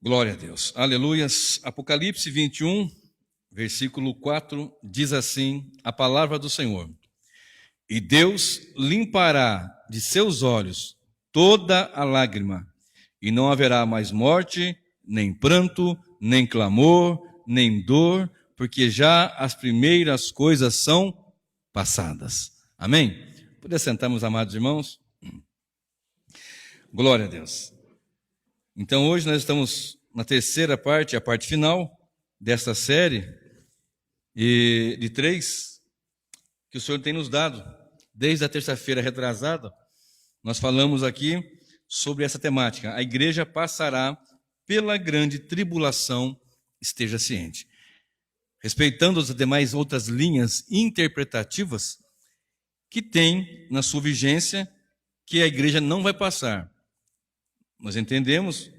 Glória a Deus. Aleluias. Apocalipse 21, versículo 4, diz assim a palavra do Senhor. E Deus limpará de seus olhos toda a lágrima, e não haverá mais morte, nem pranto, nem clamor, nem dor, porque já as primeiras coisas são passadas. Amém? Poder sentar, meus amados irmãos? Glória a Deus. Então hoje nós estamos na terceira parte, a parte final desta série de 3 que o Senhor tem nos dado. Desde a terça-feira retrasada, nós falamos aqui sobre essa temática. A igreja passará pela grande tribulação, esteja ciente. Respeitando as demais outras linhas interpretativas que tem na sua vigência, que a igreja não vai passar. Nós entendemos,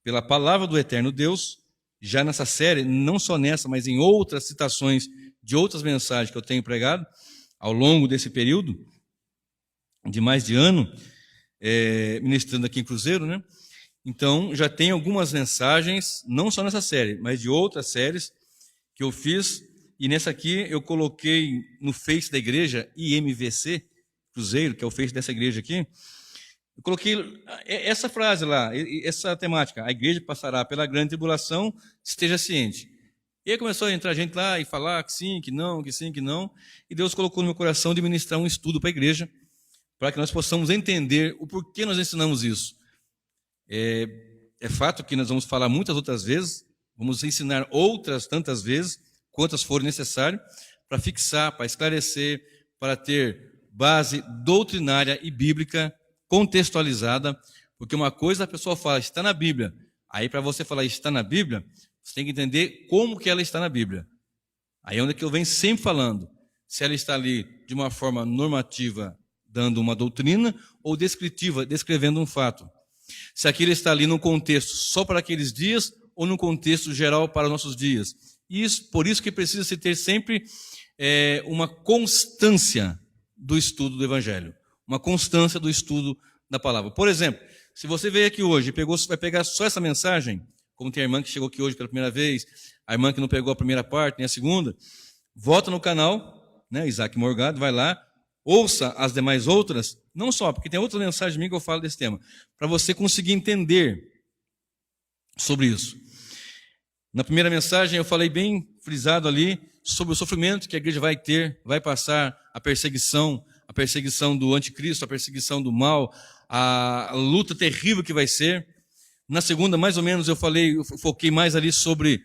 pela palavra do eterno Deus, já nessa série, não só nessa, mas em outras citações de outras mensagens que eu tenho pregado, ao longo desse período, de mais de ano, ministrando aqui em Cruzeiro, né? Então, já tem algumas mensagens, não só nessa série, mas de outras séries que eu fiz, e nessa aqui eu coloquei no Face da igreja, IMVC, Cruzeiro, que é o Face dessa igreja aqui, eu coloquei essa frase lá, essa temática, a igreja passará pela grande tribulação, esteja ciente. E aí começou a entrar gente lá e falar que sim, que não, que sim, que não, e Deus colocou no meu coração de ministrar um estudo para a igreja, para que nós possamos entender o porquê nós ensinamos isso. É fato que nós vamos falar muitas outras vezes, vamos ensinar outras tantas vezes, quantas forem necessárias, para fixar, para esclarecer, para ter base doutrinária e bíblica contextualizada, porque uma coisa a pessoa fala, está na Bíblia, aí para você falar está na Bíblia, você tem que entender como que ela está na Bíblia. Aí é onde que eu venho sempre falando, se ela está ali de uma forma normativa, dando uma doutrina, ou descritiva, descrevendo um fato. Se aquilo está ali num contexto só para aqueles dias, ou num contexto geral para os nossos dias. Por isso que precisa se ter sempre uma constância do estudo do Evangelho. Uma constância do estudo da palavra. Por exemplo, se você veio aqui hoje e vai pegar só essa mensagem, como tem a irmã que chegou aqui hoje pela primeira vez, a irmã que não pegou a primeira parte, nem a segunda, volta no canal, né, Isaac Morgado, vai lá, ouça as demais outras, não só, porque tem outra mensagem minha que eu falo desse tema, para você conseguir entender sobre isso. Na primeira mensagem eu falei bem frisado ali sobre o sofrimento que a igreja vai ter, vai passar, a perseguição do anticristo, a perseguição do mal, a luta terrível que vai ser. Na segunda, mais ou menos, eu foquei mais ali sobre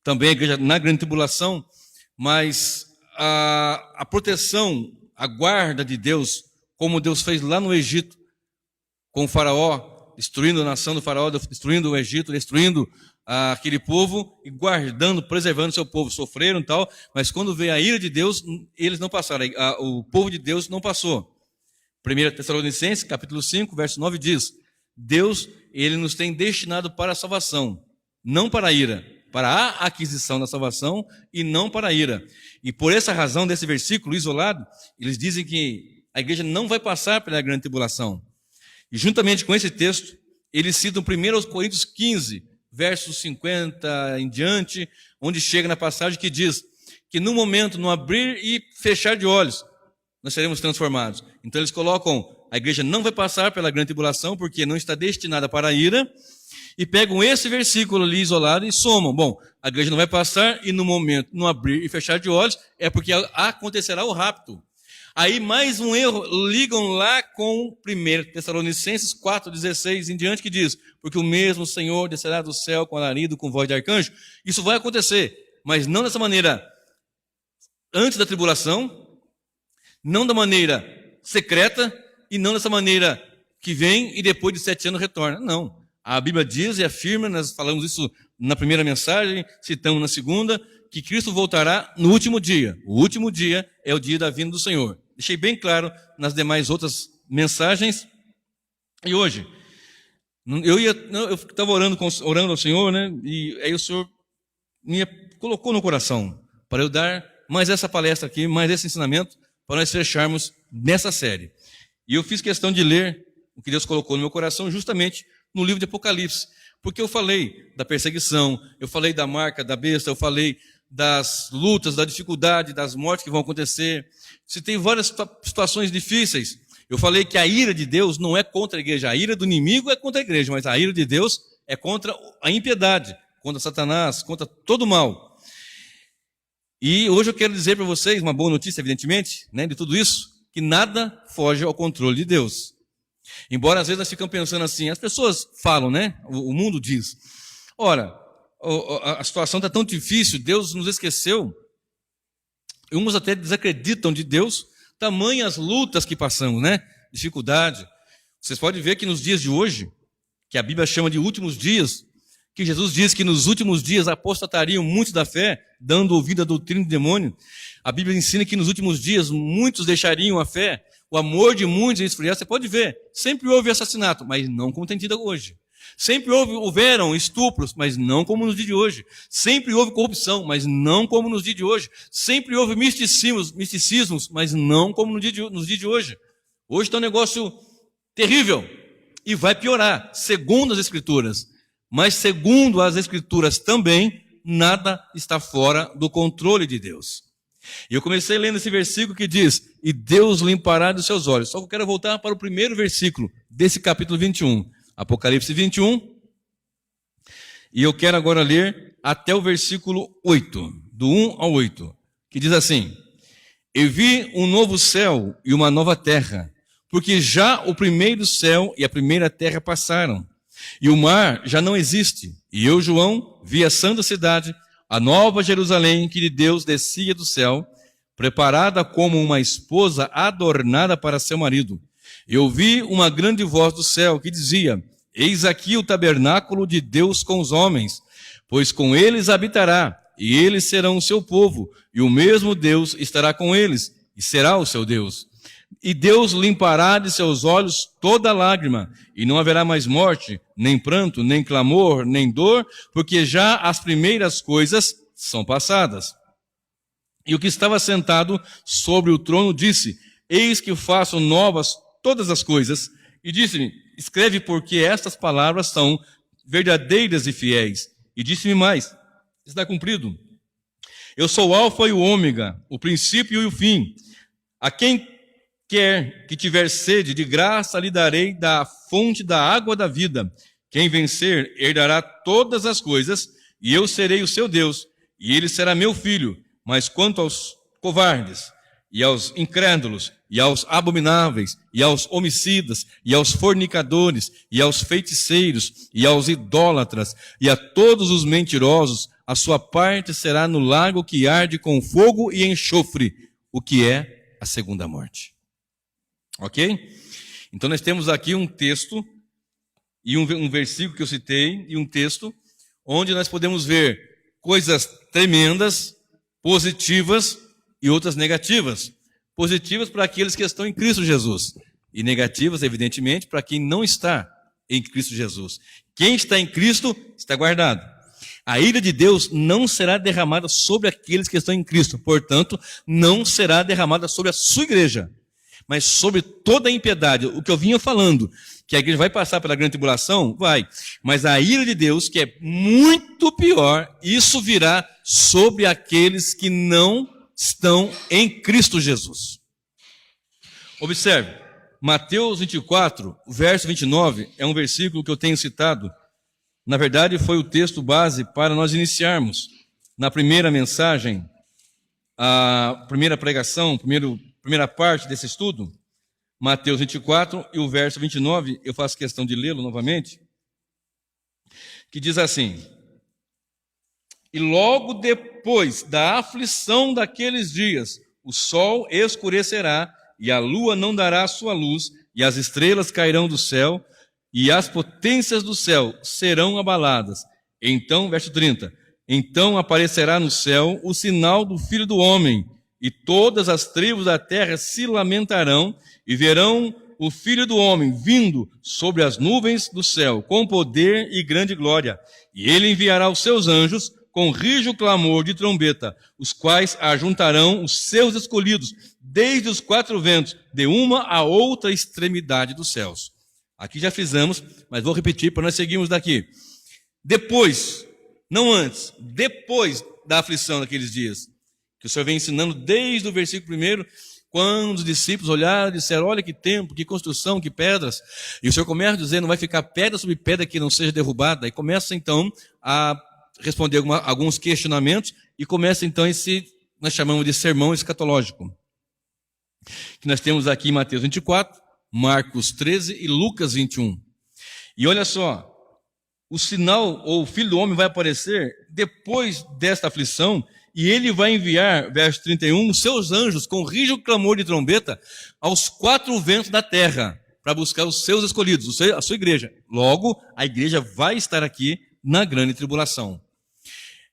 também a igreja na grande tribulação, mas a proteção, a guarda de Deus, como Deus fez lá no Egito, com o faraó, destruindo a nação do faraó, destruindo o Egito, destruindo aquele povo e guardando, preservando seu povo. Sofreram e tal, mas quando veio a ira de Deus, eles não passaram, o povo de Deus não passou. 1 Tessalonicenses, capítulo 5, verso 9 diz, Deus, ele nos tem destinado para a salvação, não para a ira, para a aquisição da salvação e não para a ira. E por essa razão desse versículo isolado, eles dizem que a igreja não vai passar pela grande tribulação. E juntamente com esse texto, eles citam 1 Coríntios 15, versos 50 em diante, onde chega na passagem que diz que no momento, no abrir e fechar de olhos, nós seremos transformados. Então eles colocam, a igreja não vai passar pela grande tribulação, porque não está destinada para a ira, e pegam esse versículo ali isolado e somam. Bom, a igreja não vai passar, e no momento, no abrir e fechar de olhos, é porque acontecerá o rapto. Aí mais um erro, ligam lá com 1 Tessalonicenses 4,16 em diante, que diz, porque o mesmo Senhor descerá do céu com alarido, com voz de arcanjo. Isso vai acontecer, mas não dessa maneira antes da tribulação, não da maneira secreta, e não dessa maneira que vem e depois de 7 anos retorna. Não. A Bíblia diz e afirma, nós falamos isso na primeira mensagem, citamos na segunda, que Cristo voltará no último dia. O último dia é o dia da vinda do Senhor. Deixei bem claro nas demais outras mensagens. E hoje, eu estava orando ao Senhor, né? E aí o Senhor me colocou no coração para eu dar mais essa palestra aqui, mais esse ensinamento, para nós fecharmos nessa série. E eu fiz questão de ler o que Deus colocou no meu coração justamente no livro de Apocalipse, Porque eu falei da perseguição, eu falei da marca da besta, eu falei das lutas, da dificuldade, das mortes que vão acontecer. Citei várias situações difíceis. Eu falei que a ira de Deus não é contra a igreja, a ira do inimigo é contra a igreja, mas a ira de Deus é contra a impiedade, contra Satanás, contra todo o mal. E hoje eu quero dizer para vocês, uma boa notícia, evidentemente, né, de tudo isso, que nada foge ao controle de Deus. Embora às vezes nós ficamos pensando assim, as pessoas falam, né, o mundo diz, ora, a situação está tão difícil, Deus nos esqueceu. Uns até desacreditam de Deus, tamanhas lutas que passamos, né? Dificuldade. Vocês podem ver que nos dias de hoje, que a Bíblia chama de últimos dias, que Jesus diz que nos últimos dias apostatariam muitos da fé, dando ouvido à doutrina do demônio. A Bíblia ensina que nos últimos dias muitos deixariam a fé, o amor de muitos esfriar. Você pode ver, sempre houve assassinato, mas não como tem tido hoje. Sempre houveram estupros, mas não como nos dias de hoje. Sempre houve corrupção, mas não como nos dias de hoje. Sempre houve misticismos, mas não como nos dias de hoje. Hoje está um negócio terrível e vai piorar, segundo as Escrituras. Mas segundo as Escrituras também, nada está fora do controle de Deus. E eu comecei lendo esse versículo que diz, e Deus limpará dos seus olhos. Só que eu quero voltar para o primeiro versículo desse capítulo 21. Apocalipse 21, e eu quero agora ler até o versículo 8, do 1 ao 8, que diz assim, eu vi um novo céu e uma nova terra, porque já o primeiro céu e a primeira terra passaram, e o mar já não existe, e eu, João, vi a santa cidade, a nova Jerusalém, que de Deus descia do céu, preparada como uma esposa adornada para seu marido. Eu ouvi uma grande voz do céu que dizia, eis aqui o tabernáculo de Deus com os homens, pois com eles habitará, e eles serão o seu povo, e o mesmo Deus estará com eles, e será o seu Deus. E Deus limpará de seus olhos toda lágrima, e não haverá mais morte, nem pranto, nem clamor, nem dor, porque já as primeiras coisas são passadas. E o que estava sentado sobre o trono disse, eis que faço novas todas as coisas, e disse-me, escreve porque estas palavras são verdadeiras e fiéis. E disse-me mais, está cumprido. Eu sou o alfa e o ômega, o princípio e o fim. A quem quer que tiver sede, de graça lhe darei da fonte da água da vida. Quem vencer, herdará todas as coisas, e eu serei o seu Deus, e ele será meu filho. Mas quanto aos covardes, e aos incrédulos, e aos abomináveis, e aos homicidas, e aos fornicadores, e aos feiticeiros, e aos idólatras, e a todos os mentirosos, a sua parte será no lago que arde com fogo e enxofre, o que é a segunda morte. Ok? Então nós temos aqui um texto, e um versículo que eu citei, e um texto, onde nós podemos ver coisas tremendas, positivas, e outras negativas. Positivas para aqueles que estão em Cristo Jesus. E negativas, evidentemente, para quem não está em Cristo Jesus. Quem está em Cristo está guardado. A ira de Deus não será derramada sobre aqueles que estão em Cristo. Portanto, não será derramada sobre a sua igreja. Mas sobre toda a impiedade. O que eu vinha falando, que a igreja vai passar pela grande tribulação, vai. Mas a ira de Deus, que é muito pior, isso virá sobre aqueles que não estão em Cristo Jesus. Observe, Mateus 24, verso 29, é um versículo que eu tenho citado. Na verdade, foi o texto base para nós iniciarmos. Na primeira mensagem, a primeira pregação, primeira parte desse estudo, Mateus 24 e o verso 29, eu faço questão de lê-lo novamente, que diz assim, e logo depois da aflição daqueles dias, o sol escurecerá, e a lua não dará a sua luz, e as estrelas cairão do céu, e as potências do céu serão abaladas. Então, verso 30, então aparecerá no céu o sinal do Filho do Homem, e todas as tribos da terra se lamentarão, e verão o Filho do Homem vindo sobre as nuvens do céu, com poder e grande glória. E ele enviará os seus anjos, com rijo clamor de trombeta, os quais ajuntarão os seus escolhidos, desde os quatro ventos, de uma a outra extremidade dos céus. Aqui já fizemos, mas vou repetir para nós seguirmos daqui. depois, não antes, depois da aflição daqueles dias, que o Senhor vem ensinando desde o versículo 1, quando os discípulos olharam e disseram, olha que tempo, que construção, que pedras. E o Senhor começa a dizer, não vai ficar pedra sobre pedra que não seja derrubada. E começa então a responder alguns questionamentos e começa então esse, nós chamamos de sermão escatológico, que nós temos aqui em Mateus 24, Marcos 13 e Lucas 21. E olha só, o sinal, ou o Filho do Homem vai aparecer depois desta aflição, e ele vai enviar, verso 31, os seus anjos com rígido clamor de trombeta aos 4 ventos da terra, para buscar os seus escolhidos, a sua igreja. Logo, a igreja vai estar aqui na grande tribulação.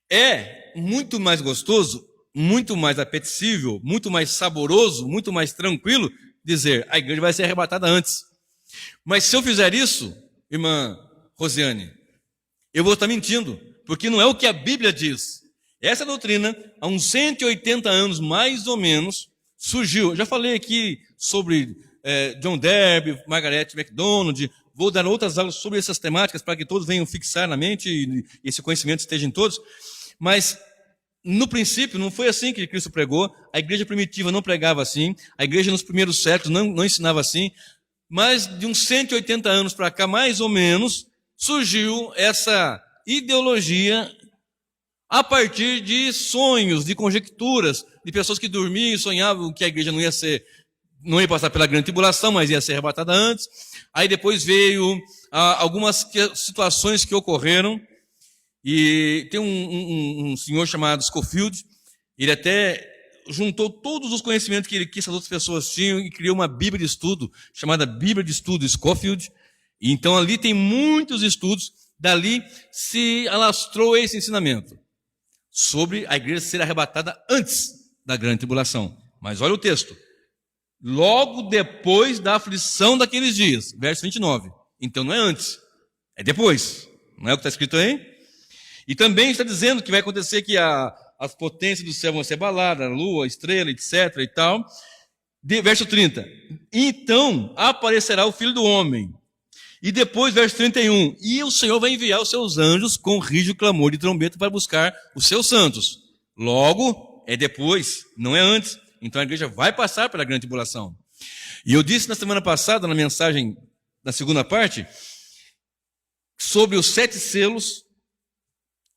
É muito mais gostoso, muito mais apetecível, muito mais saboroso, muito mais tranquilo dizer, a igreja vai ser arrebatada antes. Mas se eu fizer isso, irmã Rosiane, eu vou estar mentindo, porque não é o que a Bíblia diz. Essa doutrina, há uns 180 anos, mais ou menos, surgiu. Eu já falei aqui sobre John Darby, Margaret MacDonald, vou dar outras aulas sobre essas temáticas para que todos venham fixar na mente e esse conhecimento esteja em todos. Mas, no princípio, não foi assim que Cristo pregou. A igreja primitiva não pregava assim. A igreja nos primeiros séculos não ensinava assim. Mas, de uns 180 anos para cá, mais ou menos, surgiu essa ideologia a partir de sonhos, de conjecturas, de pessoas que dormiam e sonhavam que a igreja não ia passar pela grande tribulação, mas ia ser arrebatada antes. Aí depois veio algumas situações que ocorreram, e tem um senhor chamado Scofield, ele até juntou todos os conhecimentos que essas outras pessoas tinham e criou uma Bíblia de estudo, chamada Bíblia de Estudo Scofield. E então ali tem muitos estudos, dali se alastrou esse ensinamento sobre a igreja ser arrebatada antes da grande tribulação. Mas olha o texto. Logo depois da aflição daqueles dias. Verso 29. Então não é antes, é depois. Não é o que está escrito aí? E também está dizendo que vai acontecer que as potências do céu vão ser abaladas, a lua, a estrela, etc. e tal. Verso 30. Então aparecerá o Filho do Homem. E depois, verso 31, e o Senhor vai enviar os seus anjos com rígido clamor de trombeta para buscar os seus santos. Logo, é depois, não é antes. Então a igreja vai passar pela grande tribulação. E eu disse na semana passada, na mensagem da segunda parte, sobre os 7 selos.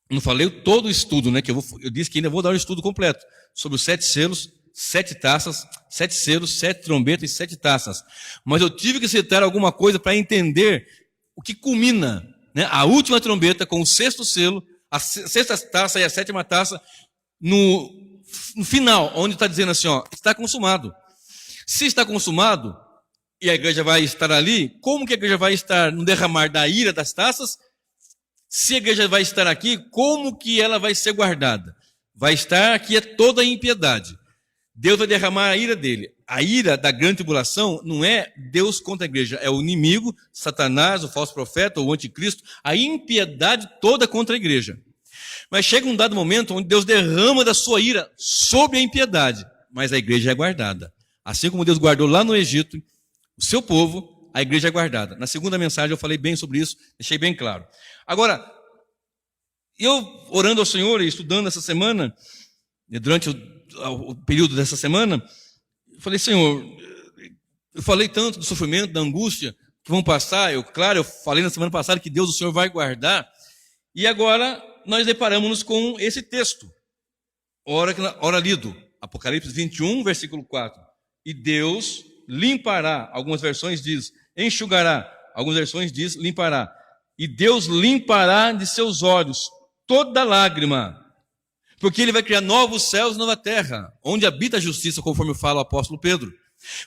Não falei todo o estudo, né? Que eu disse que ainda vou dar o estudo completo. Sobre os 7 selos, 7 taças, 7 selos, 7 trombetas e 7 taças. Mas eu tive que citar alguma coisa para entender o que culmina, né? A última trombeta com o 6º selo, a 6ª taça e a 7ª taça, no final, onde está dizendo assim, ó, está consumado. Se está consumado, e a igreja vai estar ali, como que a igreja vai estar no derramar da ira das taças? Se a igreja vai estar aqui, como que ela vai ser guardada? Vai estar aqui é toda a impiedade. Deus vai derramar a ira dele. A ira da grande tribulação não é Deus contra a igreja, é o inimigo, Satanás, o falso profeta, o anticristo, a impiedade toda contra a igreja. Mas chega um dado momento onde Deus derrama da sua ira sobre a impiedade, mas a igreja é guardada. Assim como Deus guardou lá no Egito o seu povo, a igreja é guardada. Na segunda mensagem eu falei bem sobre isso, deixei bem claro. Agora, eu orando ao Senhor e estudando essa semana, durante o período dessa semana, eu falei, Senhor, eu falei tanto do sofrimento, da angústia que vão passar, eu falei na semana passada que Deus, o Senhor, vai guardar, e agora nós deparamos-nos com esse texto, ora lido, Apocalipse 21, versículo 4, e Deus limpará, algumas versões diz, enxugará, algumas versões diz, limpará, e Deus limpará de seus olhos toda lágrima, porque ele vai criar novos céus e nova terra, onde habita a justiça, conforme fala o apóstolo Pedro.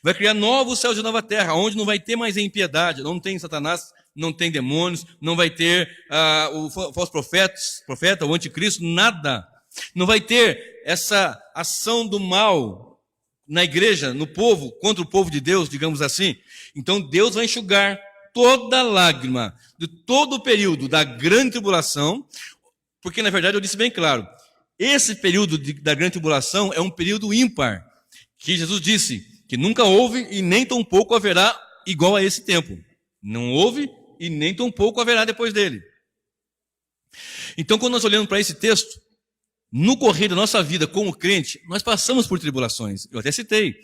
Vai criar novos céus e nova terra, onde não vai ter mais impiedade, não tem Satanás, não tem demônios, não vai ter o falso profeta, o anticristo, nada. Não vai ter essa ação do mal na igreja, no povo, contra o povo de Deus, digamos assim. Então Deus vai enxugar toda lágrima de todo o período da grande tribulação, porque na verdade eu disse bem claro, esse período da grande tribulação é um período ímpar, que Jesus disse que nunca houve e nem tampouco haverá igual a esse tempo. Não houve e nem tampouco haverá depois dele. Então, quando nós olhamos para esse texto, no correr da nossa vida como crente, nós passamos por tribulações. Eu até citei.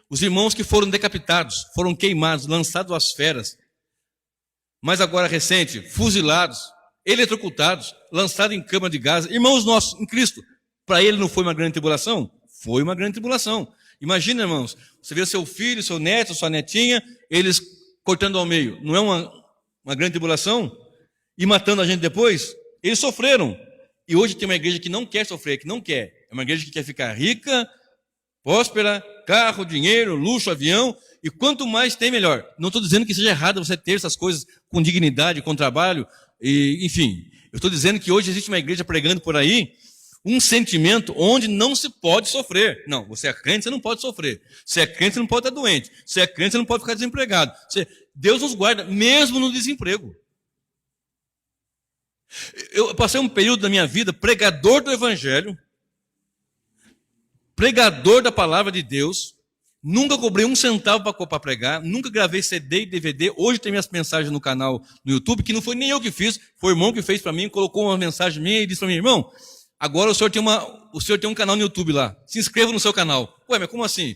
Os irmãos que foram decapitados, foram queimados, lançados às feras. Mas agora recente, fuzilados, eletrocutados, lançados em câmara de gás. Irmãos nossos em Cristo, para ele não foi uma grande tribulação? Foi uma grande tribulação. Imagina, irmãos, você vê seu filho, seu neto, sua netinha, eles cortando ao meio. Não é uma grande tribulação? E matando a gente depois? Eles sofreram. E hoje tem uma igreja que não quer sofrer, que não quer. É uma igreja que quer ficar rica, próspera, carro, dinheiro, luxo, avião, e quanto mais tem, melhor. Não estou dizendo que seja errado você ter essas coisas com dignidade, com trabalho, e, enfim. Eu estou dizendo que hoje existe uma igreja pregando por aí um sentimento onde não se pode sofrer. Não, você é crente, você não pode sofrer. Você é crente, você não pode estar doente. Você é crente, você não pode ficar desempregado. Deus nos guarda, mesmo no desemprego. Eu passei um período da minha vida pregador do Evangelho, pregador da palavra de Deus, nunca cobrei um centavo para pregar, nunca gravei CD e DVD. Hoje tem minhas mensagens no canal no YouTube, que não foi nem eu que fiz, foi o irmão que fez para mim, colocou uma mensagem minha e disse para mim: irmão, agora o senhor tem um canal no YouTube lá, se inscreva no seu canal. Ué, mas como assim?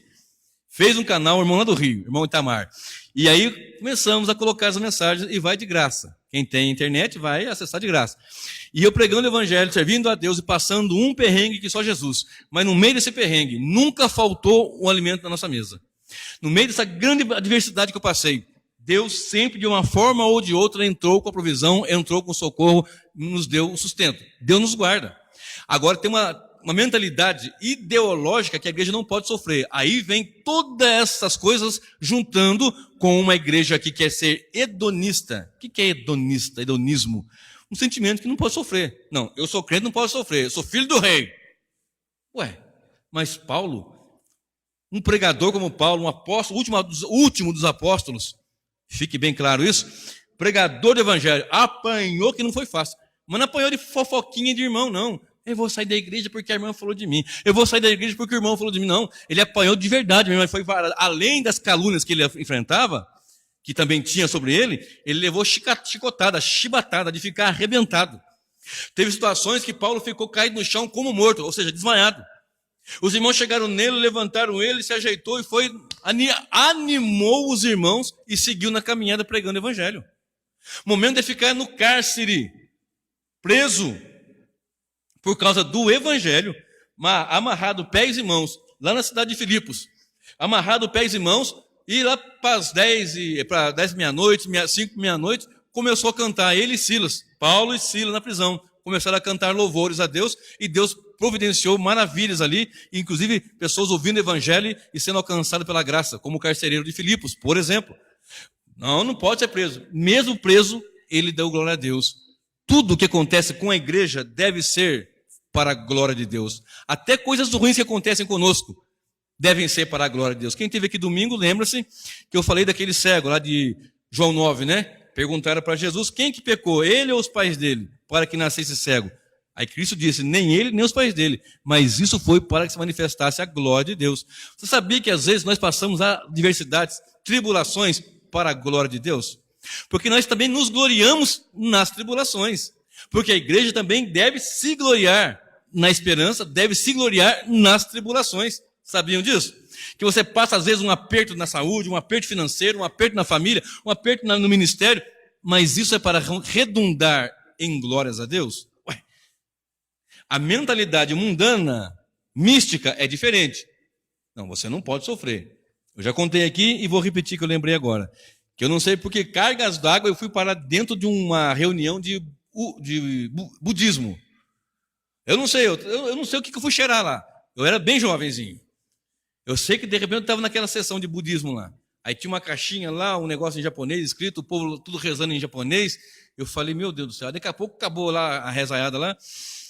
Fez um canal, o irmão lá do Rio, irmão Itamar. E aí começamos a colocar as mensagens e vai de graça. Quem tem internet vai acessar de graça. E eu pregando o Evangelho, servindo a Deus e passando um perrengue que só Jesus. Mas no meio desse perrengue, nunca faltou o alimento na nossa mesa. No meio dessa grande adversidade que eu passei, Deus sempre, de uma forma ou de outra, entrou com a provisão, entrou com o socorro, nos deu o sustento. Deus nos guarda. Agora tem uma mentalidade ideológica que a igreja não pode sofrer. Aí vem todas essas coisas juntando com uma igreja que quer ser hedonista. O que é hedonista? Hedonismo. Um sentimento que não pode sofrer. Não, eu sou crente, não posso sofrer. Eu sou filho do rei. Ué, mas Paulo, um pregador como Paulo, um apóstolo, último dos apóstolos, fique bem claro isso, pregador do evangelho, apanhou que não foi fácil. Mas não apanhou de fofoquinha de irmão, não. Eu vou sair da igreja porque a irmã falou de mim. Eu vou sair da igreja porque o irmão falou de mim. Não, ele apanhou de verdade. Mas foi além das calúnias que ele enfrentava, que também tinha sobre ele levou chicotada, chibatada, de ficar arrebentado. Teve situações que Paulo ficou caído no chão como morto, ou seja, desmaiado. Os irmãos chegaram nele, levantaram ele, se ajeitou e foi, animou os irmãos e seguiu na caminhada pregando o evangelho. Momento de ficar no cárcere, preso, por causa do evangelho, amarrado pés e mãos, lá na cidade de Filipos, amarrado pés e mãos, e lá para as 10 meia-noite, 5 meia-noite, começou a cantar, ele e Silas, Paulo e Silas na prisão, começaram a cantar louvores a Deus, e Deus providenciou maravilhas ali, inclusive pessoas ouvindo o evangelho e sendo alcançadas pela graça, como o carcereiro de Filipos, por exemplo. Não pode ser preso. Mesmo preso, ele deu glória a Deus. Tudo o que acontece com a igreja deve ser para a glória de Deus. Até coisas ruins que acontecem conosco devem ser para a glória de Deus. Quem esteve aqui domingo, lembra-se que eu falei daquele cego lá de João 9, né? Perguntaram para Jesus, quem que pecou, ele ou os pais dele, para que nascesse cego? Aí Cristo disse, nem ele, nem os pais dele. Mas isso foi para que se manifestasse a glória de Deus. Você sabia que às vezes nós passamos adversidades, tribulações para a glória de Deus? Porque nós também nos gloriamos nas tribulações. Porque a igreja também deve se gloriar na esperança, deve se gloriar nas tribulações. Sabiam disso? Que você passa às vezes um aperto na saúde, um aperto financeiro, um aperto na família, um aperto no ministério, mas isso é para redundar em glórias a Deus? Ué, a mentalidade mundana, mística, é diferente. Não, você não pode sofrer. Eu já contei aqui e vou repetir que eu lembrei agora. Que eu não sei porque cargas d'água eu fui parar dentro de uma reunião de budismo. Eu não sei o que eu fui cheirar lá. Eu era bem jovenzinho. Eu sei que de repente eu estava naquela sessão de budismo lá. Aí tinha uma caixinha lá, um negócio em japonês escrito, o povo tudo rezando em japonês. Eu falei, meu Deus do céu. Daqui a pouco acabou lá a rezaiada lá.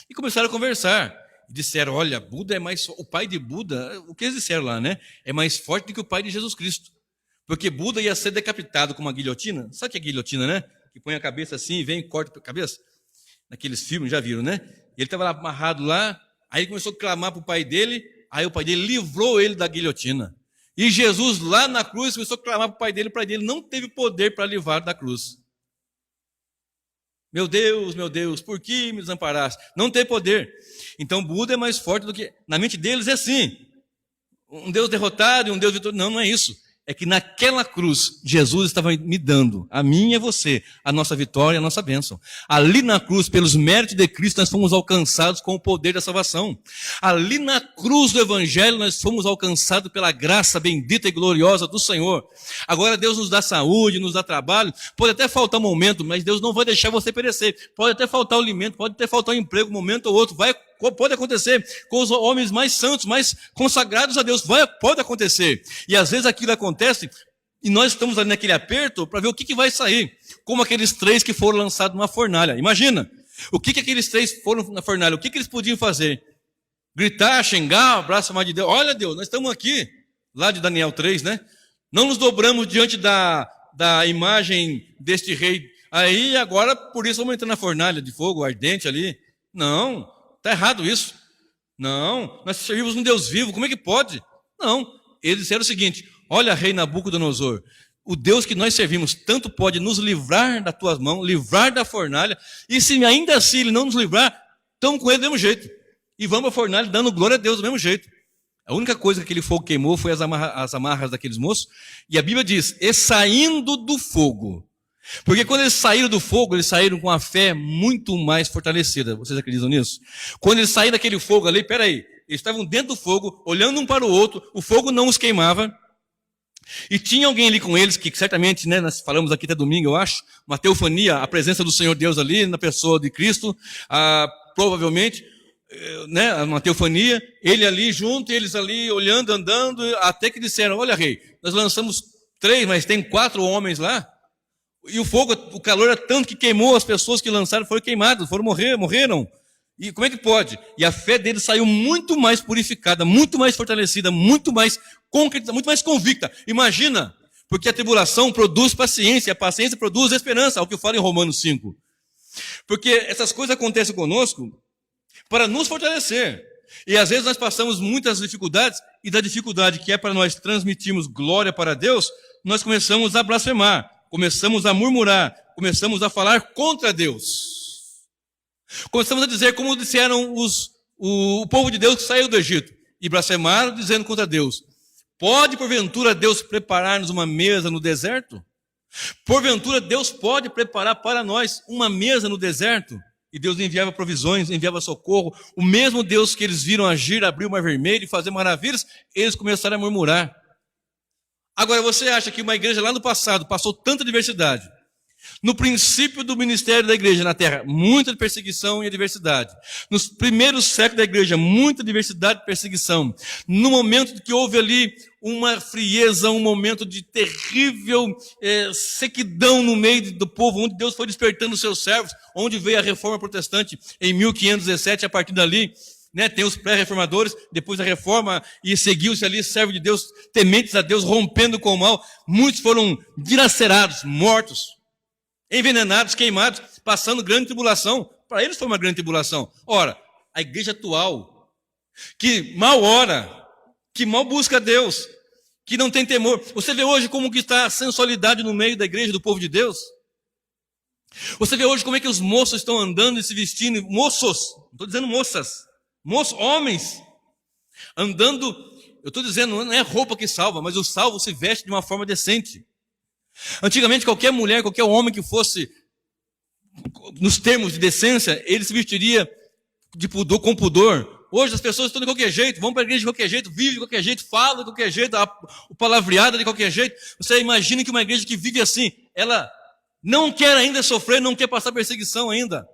E começaram a conversar. Disseram, olha, Buda é mais... O pai de Buda, o que eles disseram lá, né? É mais forte do que o pai de Jesus Cristo. Porque Buda ia ser decapitado com uma guilhotina. Sabe o que é guilhotina, né? Que põe a cabeça assim e vem e corta a cabeça. Naqueles filmes, já viram, né? Ele estava lá amarrado lá. Aí ele começou a clamar para o pai dele. Aí o pai dele livrou ele da guilhotina. E Jesus lá na cruz começou a clamar para o pai dele não teve poder para livrar da cruz. Meu Deus, por que me desamparaste? Não tem poder. Então Buda é mais forte do que... Na mente deles é assim. Um Deus derrotado e um Deus vitorioso. Não, não é isso. É que naquela cruz, Jesus estava me dando, a mim e a você, a nossa vitória e a nossa bênção. Ali na cruz, pelos méritos de Cristo, nós fomos alcançados com o poder da salvação. Ali na cruz do Evangelho, nós fomos alcançados pela graça bendita e gloriosa do Senhor. Agora Deus nos dá saúde, nos dá trabalho. Pode até faltar um momento, mas Deus não vai deixar você perecer. Pode até faltar o alimento, pode até faltar um emprego, um momento ou outro. Pode acontecer com os homens mais santos, mais consagrados a Deus. Pode acontecer. E às vezes aquilo acontece e nós estamos ali naquele aperto para ver o que vai sair. Como aqueles 3 que foram lançados numa fornalha. Imagina, o que aqueles 3 foram na fornalha, o que eles podiam fazer? Gritar, xingar, blasfemar de Deus. Olha Deus, nós estamos aqui, lá de Daniel 3, né? Não nos dobramos diante da imagem deste rei. Aí agora, por isso vamos entrar na fornalha de fogo ardente ali. Não. Está errado isso. Não, nós servimos um Deus vivo, como é que pode? Não, eles disseram o seguinte: olha, rei Nabucodonosor, o Deus que nós servimos tanto pode nos livrar das tuas mãos, livrar da fornalha, e se ainda assim ele não nos livrar, estamos com ele do mesmo jeito. E vamos para a fornalha dando glória a Deus do mesmo jeito. A única coisa que aquele fogo queimou foi as amarras daqueles moços, e a Bíblia diz, e saindo do fogo. Porque quando eles saíram do fogo, eles saíram com a fé muito mais fortalecida. Vocês acreditam nisso? Quando eles saíram daquele fogo ali, eles estavam dentro do fogo, olhando um para o outro, o fogo não os queimava. E tinha alguém ali com eles, que certamente, né, nós falamos aqui até domingo, eu acho, uma teofania, a presença do Senhor Deus ali, na pessoa de Cristo, provavelmente, né, uma teofania, ele ali junto, eles ali olhando, andando, até que disseram, olha rei, nós lançamos 3, mas tem 4 homens lá, e o fogo, o calor era tanto que queimou as pessoas que lançaram, foram queimadas, morreram. E como é que pode? E a fé deles saiu muito mais purificada, muito mais fortalecida, muito mais concreta, muito mais convicta. Imagina, porque a tribulação produz paciência, a paciência produz esperança, é o que eu falo em Romanos 5. Porque essas coisas acontecem conosco para nos fortalecer. E às vezes nós passamos muitas dificuldades, e da dificuldade que é para nós transmitirmos glória para Deus, nós começamos a blasfemar. Começamos a murmurar, começamos a falar contra Deus. Começamos a dizer como disseram o povo de Deus que saiu do Egito. E blasfemaram dizendo contra Deus. Pode porventura Deus preparar-nos uma mesa no deserto? Porventura Deus pode preparar para nós uma mesa no deserto? E Deus enviava provisões, enviava socorro. O mesmo Deus que eles viram agir, abrir o mar vermelho e fazer maravilhas, eles começaram a murmurar. Agora, você acha que uma igreja lá no passado passou tanta adversidade? No princípio do ministério da igreja na terra, muita perseguição e adversidade. Nos primeiros séculos da igreja, muita diversidade e perseguição. No momento que houve ali uma frieza, um momento de terrível sequidão no meio do povo, onde Deus foi despertando os seus servos, onde veio a reforma protestante em 1517, a partir dali, né, tem os pré-reformadores, depois da reforma, e seguiu-se ali, servo de Deus, tementes a Deus, rompendo com o mal. Muitos foram dilacerados, mortos, envenenados, queimados, passando grande tribulação. Para eles foi uma grande tribulação. Ora, a igreja atual, que mal ora, que mal busca Deus, que não tem temor. Você vê hoje como que está a sensualidade no meio da igreja, do povo de Deus? Você vê hoje como é que os moços estão andando e se vestindo, moços, não estou dizendo moças, homens, andando, eu estou dizendo, não é roupa que salva, mas o salvo se veste de uma forma decente. Antigamente, qualquer mulher, qualquer homem que fosse, nos termos de decência, ele se vestiria de pudor, com pudor. Hoje as pessoas estão de qualquer jeito, vão para a igreja de qualquer jeito, vivem de qualquer jeito, falam de qualquer jeito, o palavreado de qualquer jeito. Você imagina que uma igreja que vive assim, ela não quer ainda sofrer, não quer passar perseguição ainda.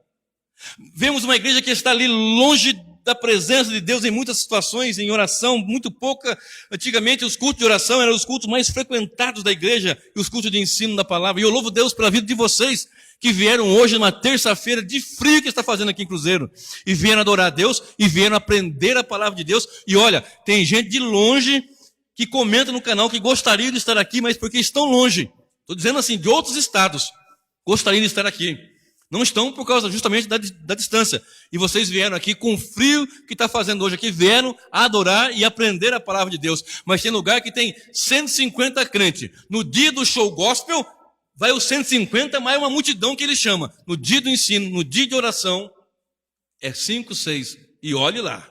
Vemos uma igreja que está ali longe da presença de Deus em muitas situações, em oração, muito pouca. Antigamente os cultos de oração eram os cultos mais frequentados da igreja, e os cultos de ensino da palavra. E eu louvo Deus pela vida de vocês, que vieram hoje, numa terça-feira de frio que está fazendo aqui em Cruzeiro, e vieram adorar a Deus, e vieram aprender a palavra de Deus. E olha, tem gente de longe que comenta no canal que gostaria de estar aqui, mas porque estão longe. Estou dizendo assim, de outros estados, gostariam de estar aqui. Não estão por causa justamente da distância. E vocês vieram aqui com o frio que está fazendo hoje aqui, vieram adorar e aprender a palavra de Deus. Mas tem lugar que tem 150 crentes. No dia do show gospel, vai os 150, mais uma multidão que ele chama. No dia do ensino, no dia de oração, é 5, 6. E olhe lá.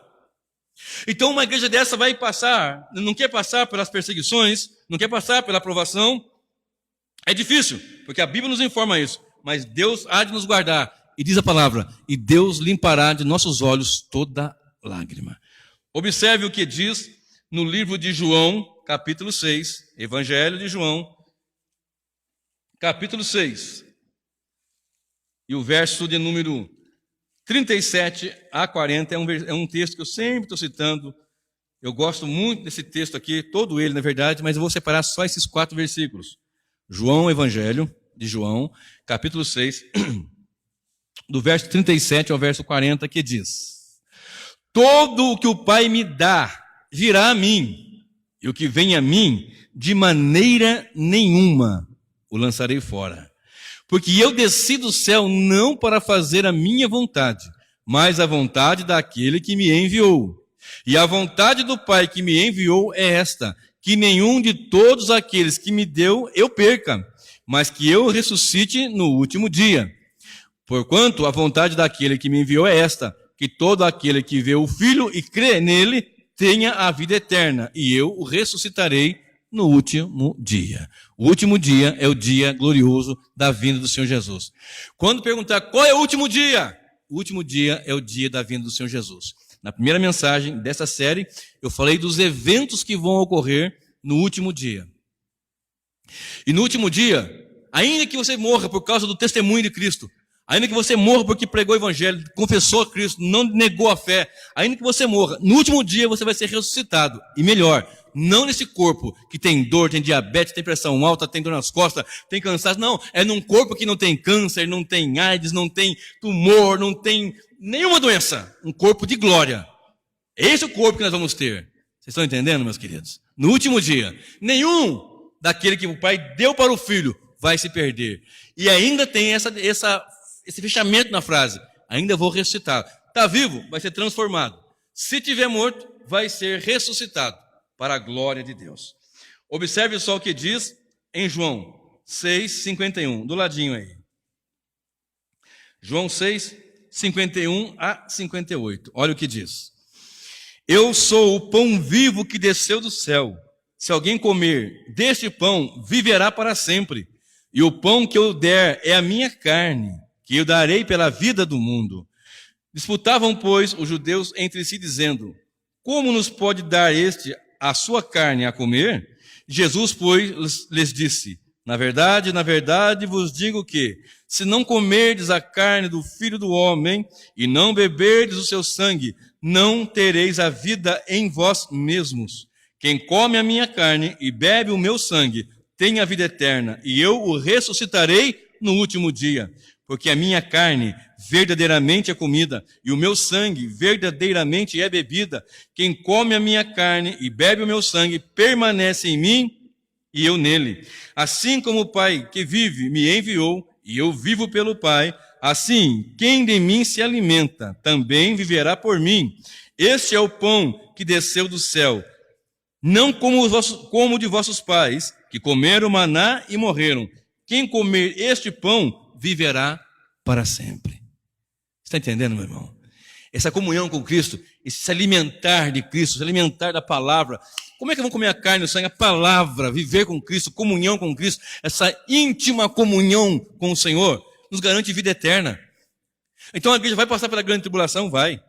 Então uma igreja dessa vai passar, não quer passar pelas perseguições, não quer passar pela aprovação. É difícil, porque a Bíblia nos informa isso. Mas Deus há de nos guardar. E diz a palavra, e Deus limpará de nossos olhos toda lágrima. Observe o que diz no livro de João, capítulo 6, Evangelho de João, capítulo 6, e o verso de número 37 a 40, é um texto que eu sempre estou citando. Eu gosto muito desse texto aqui, todo ele, na verdade, mas eu vou separar só esses 4 versículos. João, Evangelho de João, capítulo 6, do verso 37 ao verso 40, que diz: todo o que o Pai me dá virá a mim, e o que vem a mim, de maneira nenhuma o lançarei fora. Porque eu desci do céu não para fazer a minha vontade, mas a vontade daquele que me enviou. E a vontade do Pai que me enviou é esta, que nenhum de todos aqueles que me deu eu perca, mas que eu ressuscite no último dia. Porquanto a vontade daquele que me enviou é esta, que todo aquele que vê o Filho e crê nele tenha a vida eterna, e eu o ressuscitarei no último dia. O último dia é o dia glorioso da vinda do Senhor Jesus. Quando perguntar qual é o último dia? O último dia é o dia da vinda do Senhor Jesus. Na primeira mensagem dessa série, eu falei dos eventos que vão ocorrer no último dia. E no último dia, ainda que você morra por causa do testemunho de Cristo, ainda que você morra porque pregou o evangelho, confessou a Cristo, não negou a fé, ainda que você morra, no último dia você vai ser ressuscitado. E melhor, não nesse corpo que tem dor, tem diabetes, tem pressão alta, tem dor nas costas, tem cansaço. Não, é num corpo que não tem câncer, não tem AIDS, não tem tumor, não tem nenhuma doença. Um corpo de glória. Esse é o corpo que nós vamos ter. Vocês estão entendendo, meus queridos? No último dia, nenhum daquele que o Pai deu para o Filho vai se perder. E ainda tem esse fechamento na frase. Ainda vou ressuscitar. Está vivo? Vai ser transformado. Se tiver morto, vai ser ressuscitado para a glória de Deus. Observe só o que diz em João 6:51, do ladinho aí. João 6:51 a 58. Olha o que diz. Eu sou o pão vivo que desceu do céu. Se alguém comer deste pão, viverá para sempre. E o pão que eu der é a minha carne, que eu darei pela vida do mundo. Disputavam, pois, os judeus entre si, dizendo: como nos pode dar este a sua carne a comer? Jesus, pois, lhes disse: na verdade, vos digo que, se não comerdes a carne do Filho do Homem, e não beberdes o seu sangue, não tereis a vida em vós mesmos. Quem come a minha carne e bebe o meu sangue, tem a vida eterna, e eu o ressuscitarei no último dia. Porque a minha carne verdadeiramente é comida, e o meu sangue verdadeiramente é bebida. Quem come a minha carne e bebe o meu sangue, permanece em mim e eu nele. Assim como o Pai que vive me enviou, e eu vivo pelo Pai, assim quem de mim se alimenta, também viverá por mim. Este é o pão que desceu do céu, não como de vossos pais, que comeram maná e morreram. Quem comer este pão, viverá para sempre. Está entendendo, meu irmão? Essa comunhão com Cristo, esse se alimentar de Cristo, se alimentar da palavra. Como é que vamos comer a carne e o sangue? A palavra, viver com Cristo, comunhão com Cristo, essa íntima comunhão com o Senhor, nos garante vida eterna. Então a igreja vai passar pela grande tribulação? Vai.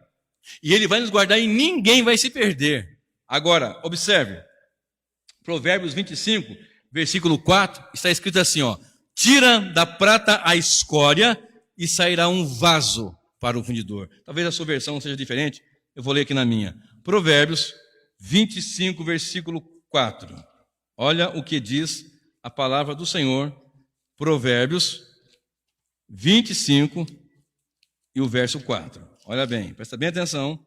E Ele vai nos guardar e ninguém vai se perder. Agora, observe. Provérbios 25, versículo 4, está escrito assim, ó. Tira da prata a escória e sairá um vaso para o fundidor. Talvez a sua versão seja diferente, eu vou ler aqui na minha. Provérbios 25, versículo 4. Olha o que diz a palavra do Senhor. Provérbios 25 e o verso 4. Olha bem, presta bem atenção.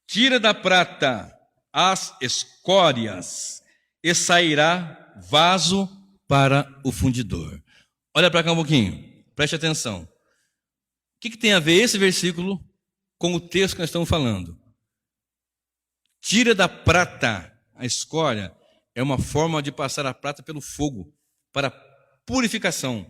Tira da prata as escórias e sairá vaso para o fundidor. Olha para cá um pouquinho, preste atenção. O que tem a ver esse versículo com o texto que nós estamos falando? Tira da prata a escória é uma forma de passar a prata pelo fogo, para purificação.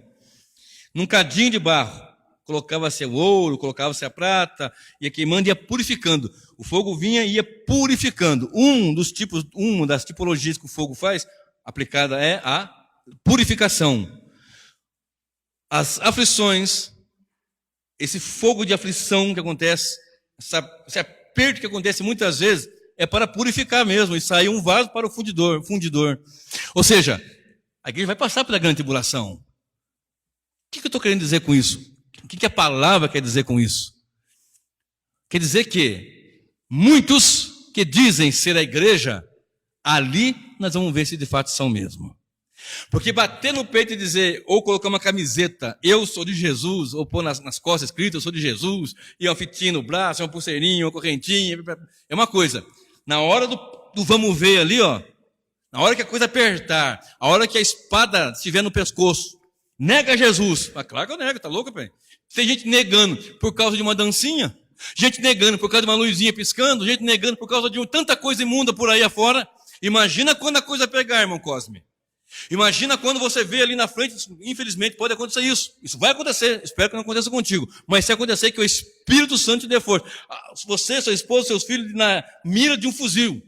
Num cadinho de barro, colocava-se o ouro, colocava-se a prata, ia queimando e ia purificando. O fogo vinha e ia purificando. Uma das tipologias que o fogo faz, aplicada, é a purificação. As aflições, esse fogo de aflição que acontece, esse aperto que acontece muitas vezes, é para purificar mesmo, e sair um vaso para o fundidor. Ou seja, a igreja vai passar pela grande tribulação. O que eu estou querendo dizer com isso? O que a palavra quer dizer com isso? Quer dizer que muitos que dizem ser a igreja, ali nós vamos ver se de fato são mesmo. Porque bater no peito e dizer, ou colocar uma camiseta, eu sou de Jesus, ou pôr nas costas escrito, eu sou de Jesus, e uma fitinha no braço, uma pulseirinha, uma correntinha, é uma coisa. Na hora do vamos ver ali, ó, na hora que a coisa apertar, a hora que a espada estiver no pescoço, nega Jesus. Ah, claro que eu nego, tá louco, pai? Tem gente negando por causa de uma dancinha, gente negando por causa de uma luzinha piscando, gente negando por causa de tanta coisa imunda por aí afora. Imagina quando a coisa pegar, irmão Cosme. Imagina quando você vê ali na frente, infelizmente pode acontecer isso. Isso vai acontecer, espero que não aconteça contigo. Mas se acontecer, que o Espírito Santo te dê força. Você, sua esposa, seus filhos na mira de um fuzil.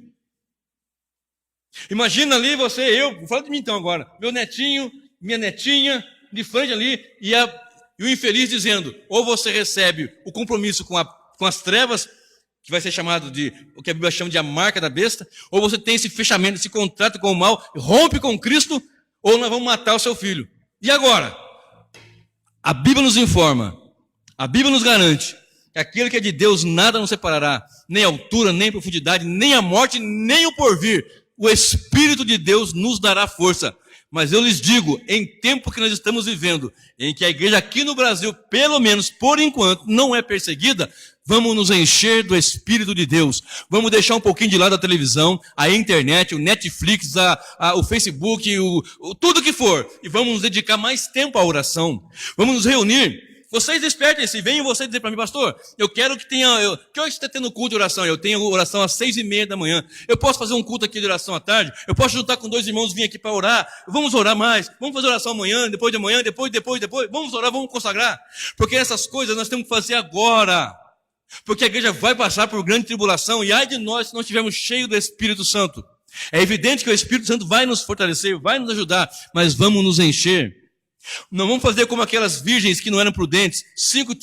Imagina ali eu, fala de mim então agora, meu netinho, minha netinha, de frente ali, e o infeliz dizendo, ou você recebe o compromisso com as trevas, que vai ser chamado de, o que a Bíblia chama de a marca da besta, ou você tem esse fechamento, esse contrato com o mal, rompe com Cristo, ou nós vamos matar o seu filho. E agora? A Bíblia nos informa, a Bíblia nos garante, que aquele que é de Deus nada nos separará, nem a altura, nem a profundidade, nem a morte, nem o porvir. O Espírito de Deus nos dará força. Mas eu lhes digo, em tempo que nós estamos vivendo, em que a igreja aqui no Brasil, pelo menos por enquanto, não é perseguida, vamos nos encher do Espírito de Deus. Vamos deixar um pouquinho de lado a televisão, a internet, o Netflix, o Facebook, tudo que for. E vamos nos dedicar mais tempo à oração. Vamos nos reunir. Vocês despertem-se, venham você dizer para mim, pastor, eu quero que tenha, que hoje está tendo culto de oração, eu tenho oração às 6:30 da manhã, eu posso fazer um culto aqui de oração à tarde, eu posso juntar com 2 irmãos, vir aqui para orar, vamos orar mais, vamos fazer oração amanhã, depois de amanhã, depois, vamos orar, vamos consagrar, porque essas coisas nós temos que fazer agora, porque a igreja vai passar por grande tribulação, e ai de nós se não estivermos cheios do Espírito Santo. É evidente que o Espírito Santo vai nos fortalecer, vai nos ajudar, mas vamos nos encher. Não vamos fazer como aquelas virgens que não eram prudentes. 5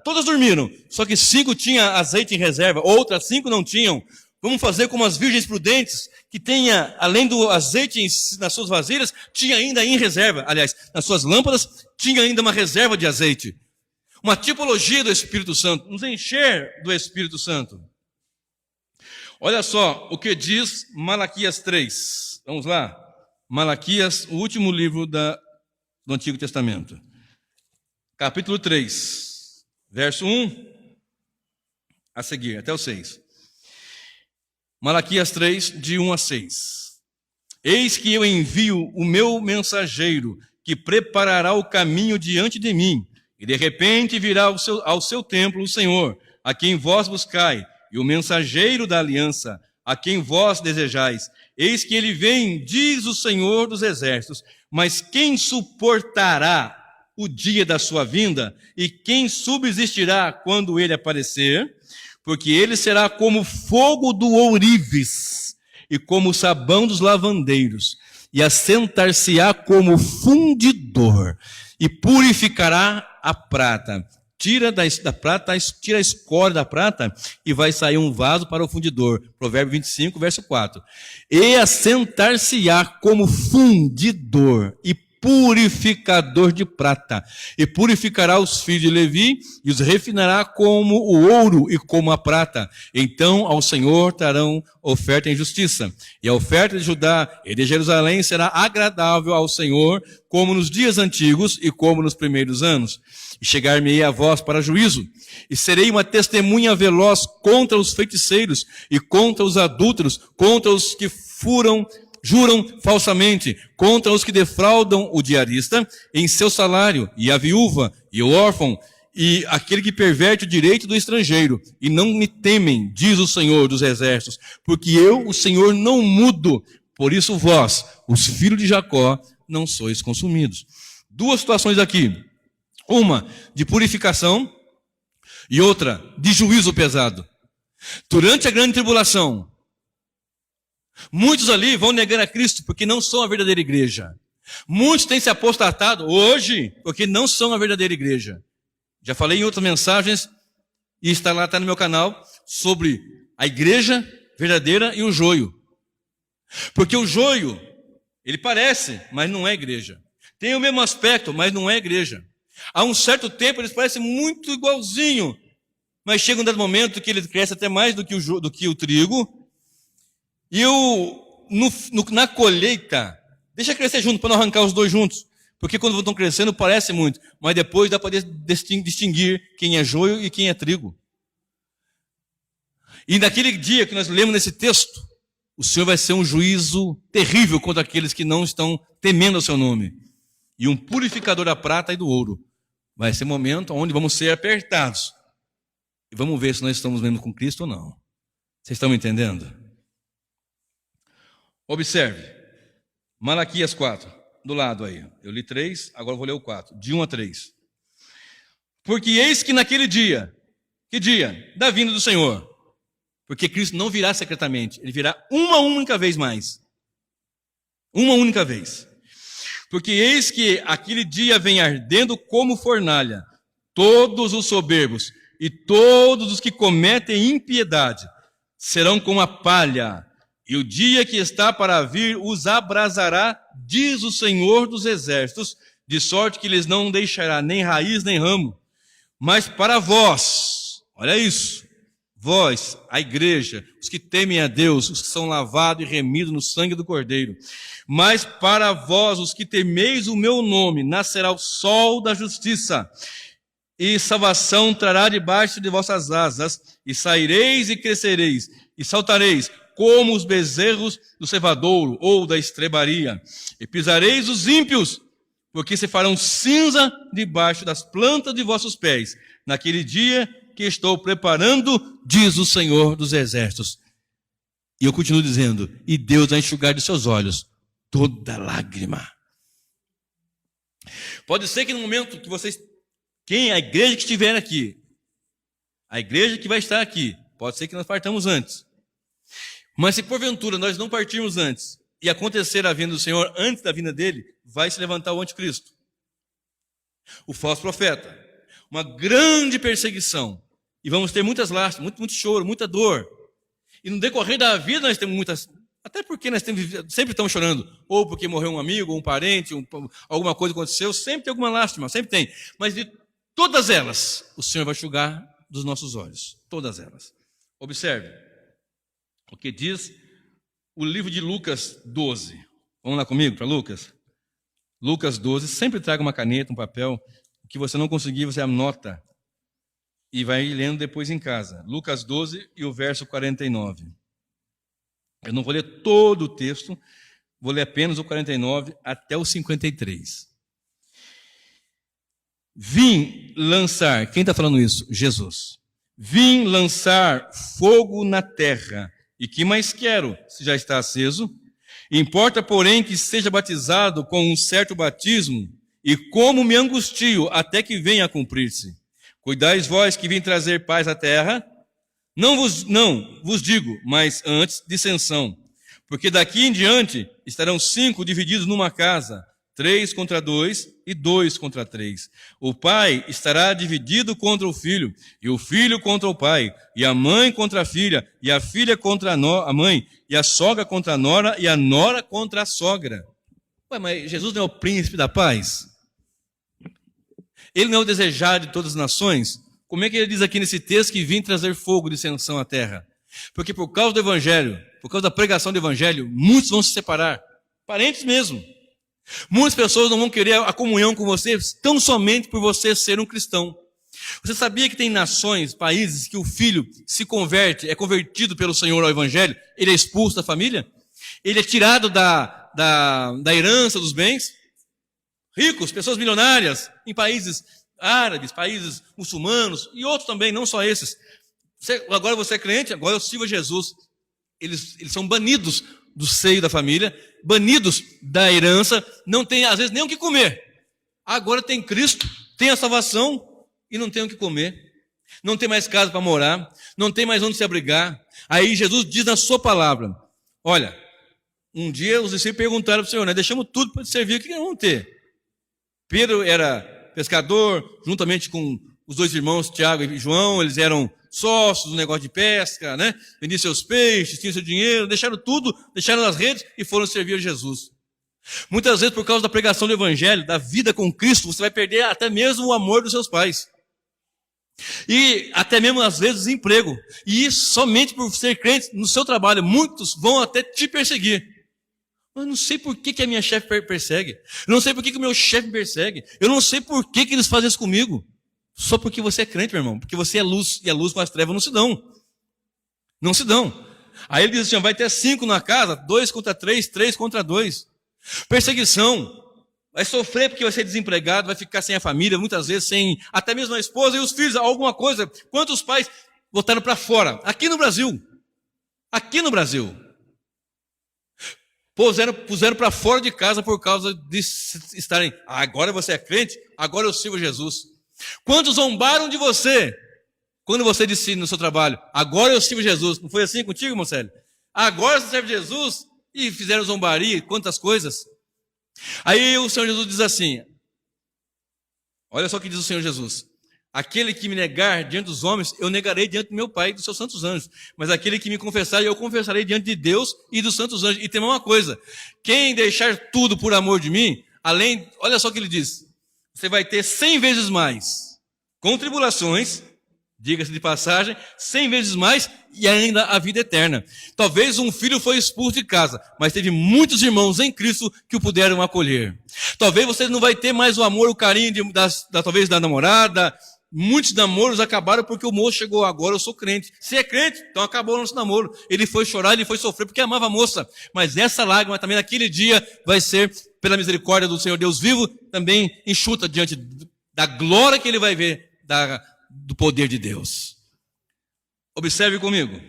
todas dormiram, só que 5 tinha azeite em reserva, outras 5 não tinham. Vamos fazer como as virgens prudentes, que tenha, além do azeite nas suas vasilhas, tinha ainda em reserva. Aliás, nas suas lâmpadas, tinha ainda uma reserva de azeite. Uma tipologia do Espírito Santo, nos encher do Espírito Santo. Olha só o que diz Malaquias 3. Vamos lá. Malaquias, o último livro do Antigo Testamento. Capítulo 3, verso 1 a seguir, até o 6. Malaquias 3, de 1 a 6. Eis que eu envio o meu mensageiro, que preparará o caminho diante de mim, e de repente virá ao seu templo o Senhor, a quem vós buscai, e o mensageiro da aliança, a quem vós desejais. Eis que ele vem, diz o Senhor dos exércitos, mas quem suportará o dia da sua vinda? E quem subsistirá quando ele aparecer? Porque ele será como fogo do ourives e como o sabão dos lavandeiros, e assentar-se-á como fundidor, e purificará a prata. Tira da prata, tira a escória da prata, e vai sair um vaso para o fundidor. Provérbio 25, verso 4. E assentar-se-á como fundidor e purificador de prata, e purificará os filhos de Levi, e os refinará como o ouro e como a prata. Então ao Senhor trarão oferta em justiça, e a oferta de Judá e de Jerusalém será agradável ao Senhor, como nos dias antigos e como nos primeiros anos. E chegar-me-ei a vós para juízo, e serei uma testemunha veloz contra os feiticeiros, e contra os adúlteros, contra os que juram falsamente, contra os que defraudam o diarista em seu salário, e a viúva, e o órfão, e aquele que perverte o direito do estrangeiro, e não me temem, diz o Senhor dos exércitos, porque eu, o Senhor, não mudo. Por isso vós, os filhos de Jacó, não sois consumidos. Duas situações aqui. Uma de purificação e outra de juízo pesado. Durante a grande tribulação, muitos ali vão negar a Cristo porque não são a verdadeira igreja. Muitos têm se apostatado hoje porque não são a verdadeira igreja. Já falei em outras mensagens e está lá, está no meu canal, sobre a igreja verdadeira e o joio. Porque o joio, ele parece, mas não é igreja. Tem o mesmo aspecto, mas não é igreja. Há um certo tempo eles parecem muito igualzinho, mas chega um dado momento que ele cresce até mais do que o trigo. E na colheita, deixa crescer junto, para não arrancar os dois juntos. Porque quando estão crescendo parece muito, mas depois dá para distinguir quem é joio e quem é trigo. E naquele dia que nós lemos nesse texto, o Senhor vai ser um juízo terrível contra aqueles que não estão temendo o seu nome. E um purificador da prata e do ouro. Vai ser um momento onde vamos ser apertados. E vamos ver se nós estamos mesmo com Cristo ou não. Vocês estão me entendendo? Observe. Malaquias 4. Do lado aí. Eu li 3, agora eu vou ler o 4. De 1 a 3. Porque eis que naquele dia. Que dia? Da vinda do Senhor. Porque Cristo não virá secretamente. Ele virá uma única vez mais. Uma única vez. Porque eis que aquele dia vem ardendo como fornalha. Todos os soberbos e todos os que cometem impiedade serão como a palha. E o dia que está para vir os abrasará, diz o Senhor dos Exércitos, de sorte que lhes não deixará nem raiz nem ramo. Mas para vós, olha isso, vós, a igreja, os que temem a Deus, os que são lavados e remidos no sangue do Cordeiro, mas para vós, os que temeis o meu nome, nascerá o sol da justiça, e salvação trará debaixo de vossas asas, e saireis e crescereis, e saltareis, como os bezerros do cevadouro ou da estrebaria, e pisareis os ímpios, porque se farão cinza debaixo das plantas de vossos pés, naquele dia que estou preparando, diz o Senhor dos Exércitos. E eu continuo dizendo, e Deus vai enxugar de seus olhos toda lágrima. Pode ser que no momento que vocês, a igreja que estiver aqui, a igreja que vai estar aqui, pode ser que nós partamos antes. Mas se porventura nós não partirmos antes e acontecer a vinda do Senhor antes da vinda dele, vai se levantar o anticristo, o falso profeta, uma grande perseguição, e vamos ter muitas lágrimas, muito choro, muita dor. E no decorrer da vida nós temos muitas, até porque nós sempre estamos chorando, ou porque morreu um amigo, ou um parente, alguma coisa aconteceu, sempre tem alguma lástima, sempre tem. Mas de todas elas, o Senhor vai enxugar dos nossos olhos, todas elas. Observe o que diz o livro de Lucas 12. Vamos lá comigo para Lucas? Lucas 12, sempre traga uma caneta, um papel. O que você não conseguir, você anota e vai lendo depois em casa. Lucas 12 e o verso 49. Eu não vou ler todo o texto, vou ler apenas o 49 até o 53. Vim lançar, quem está falando isso? Jesus. Vim lançar fogo na terra. E que mais quero, se já está aceso? Importa, porém, que seja batizado com um certo batismo, e como me angustio até que venha a cumprir-se. Cuidais vós que vim trazer paz à terra? Não vos digo, mas antes dissensão. Porque daqui em diante estarão 5 divididos numa casa, 3 contra 2 e 2 contra 3. O pai estará dividido contra o filho, e o filho contra o pai, e a mãe contra a filha, e a filha contra a mãe, e a sogra contra a nora, e a nora contra a sogra. Ué, mas Jesus não é o príncipe da paz? Ele não é o desejado de todas as nações? Como é que ele diz aqui nesse texto que vim trazer fogo de dissensão à terra? Porque por causa do evangelho, por causa da pregação do evangelho, muitos vão se separar, parentes mesmo. Muitas pessoas não vão querer a comunhão com você tão somente por você ser um cristão. Você sabia que tem nações, países, que o filho se converte, é convertido pelo Senhor ao evangelho, ele é expulso da família? Ele é tirado da herança dos bens? Ricos, pessoas milionárias, em países árabes, países muçulmanos, e outros também, não só esses. Agora você é crente, agora eu sirvo a Jesus. Eles são banidos do seio da família, banidos da herança, não tem às vezes nem o que comer. Agora tem Cristo, tem a salvação e não tem o que comer. Não tem mais casa para morar, não tem mais onde se abrigar. Aí Jesus diz na sua palavra, olha, um dia os discípulos perguntaram para o Senhor, né, deixamos tudo para te servir, o que nós vamos ter? Pedro era pescador, juntamente com os dois irmãos, Tiago e João, eles eram sócios do negócio de pesca, né? Vendiam seus peixes, tinham seu dinheiro, deixaram tudo, deixaram as redes e foram servir a Jesus. Muitas vezes, por causa da pregação do Evangelho, da vida com Cristo, você vai perder até mesmo o amor dos seus pais. E até mesmo, às vezes, emprego. E isso somente por ser crente no seu trabalho. Muitos vão até te perseguir. Eu não sei por que a minha chefe persegue. Eu não sei por que o meu chefe me persegue. Eu não sei por que eles fazem isso comigo. Só porque você é crente, meu irmão. Porque você é luz. E a luz com as trevas não se dão. Não se dão. Aí ele diz assim, vai ter 5 na casa, 2 contra 3, 3 contra 2. Perseguição. Vai sofrer porque vai ser desempregado, vai ficar sem a família, muitas vezes sem até mesmo a esposa e os filhos, alguma coisa. Quantos pais botaram para fora? Aqui no Brasil. Aqui no Brasil. Puseram para fora de casa por causa de estarem, agora você é crente, agora eu sirvo Jesus. Quantos zombaram de você quando você disse no seu trabalho, agora eu sirvo Jesus? Não foi assim contigo, Marcelo? Agora você serve Jesus? E fizeram zombaria, quantas coisas. Aí o Senhor Jesus diz assim, olha só o que diz o Senhor Jesus. Aquele que me negar diante dos homens, eu negarei diante do meu Pai e dos seus santos anjos. Mas aquele que me confessar, eu confessarei diante de Deus e dos santos anjos. E tem uma coisa, quem deixar tudo por amor de mim, olha só o que ele diz, você vai ter 100 vezes mais, com tribulações, diga-se de passagem, 100 vezes mais e ainda a vida eterna. Talvez um filho foi expulso de casa, mas teve muitos irmãos em Cristo que o puderam acolher. Talvez você não vai ter mais o amor, o carinho talvez da namorada. Muitos namoros acabaram porque o moço chegou, agora eu sou crente. Se é crente, então acabou o nosso namoro. Ele foi chorar, ele foi sofrer porque amava a moça. Mas essa lágrima também naquele dia vai ser, pela misericórdia do Senhor Deus vivo, também enxuta diante da glória que ele vai ver do poder de Deus. Observe comigo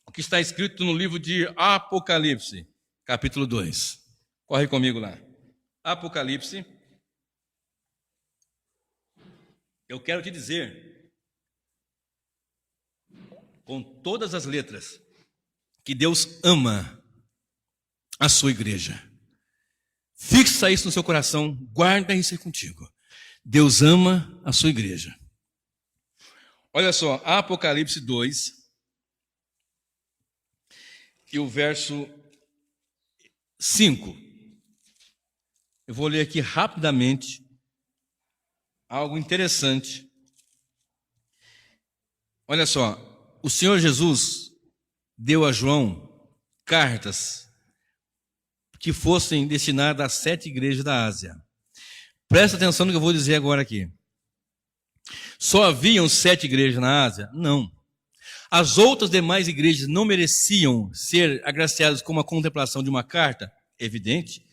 o que está escrito no livro de Apocalipse, capítulo 2. Corre comigo lá. Apocalipse. Eu quero te dizer, com todas as letras, que Deus ama a sua igreja. Fixa isso no seu coração, guarda isso aí contigo. Deus ama a sua igreja. Olha só, Apocalipse 2, e o verso 5. Eu vou ler aqui rapidamente algo interessante. Olha só, o Senhor Jesus deu a João cartas que fossem destinadas às 7 igrejas da Ásia. Presta atenção no que eu vou dizer agora aqui. Só haviam 7 igrejas na Ásia? Não. As outras demais igrejas não mereciam ser agraciadas com a contemplação de uma carta? Evidente.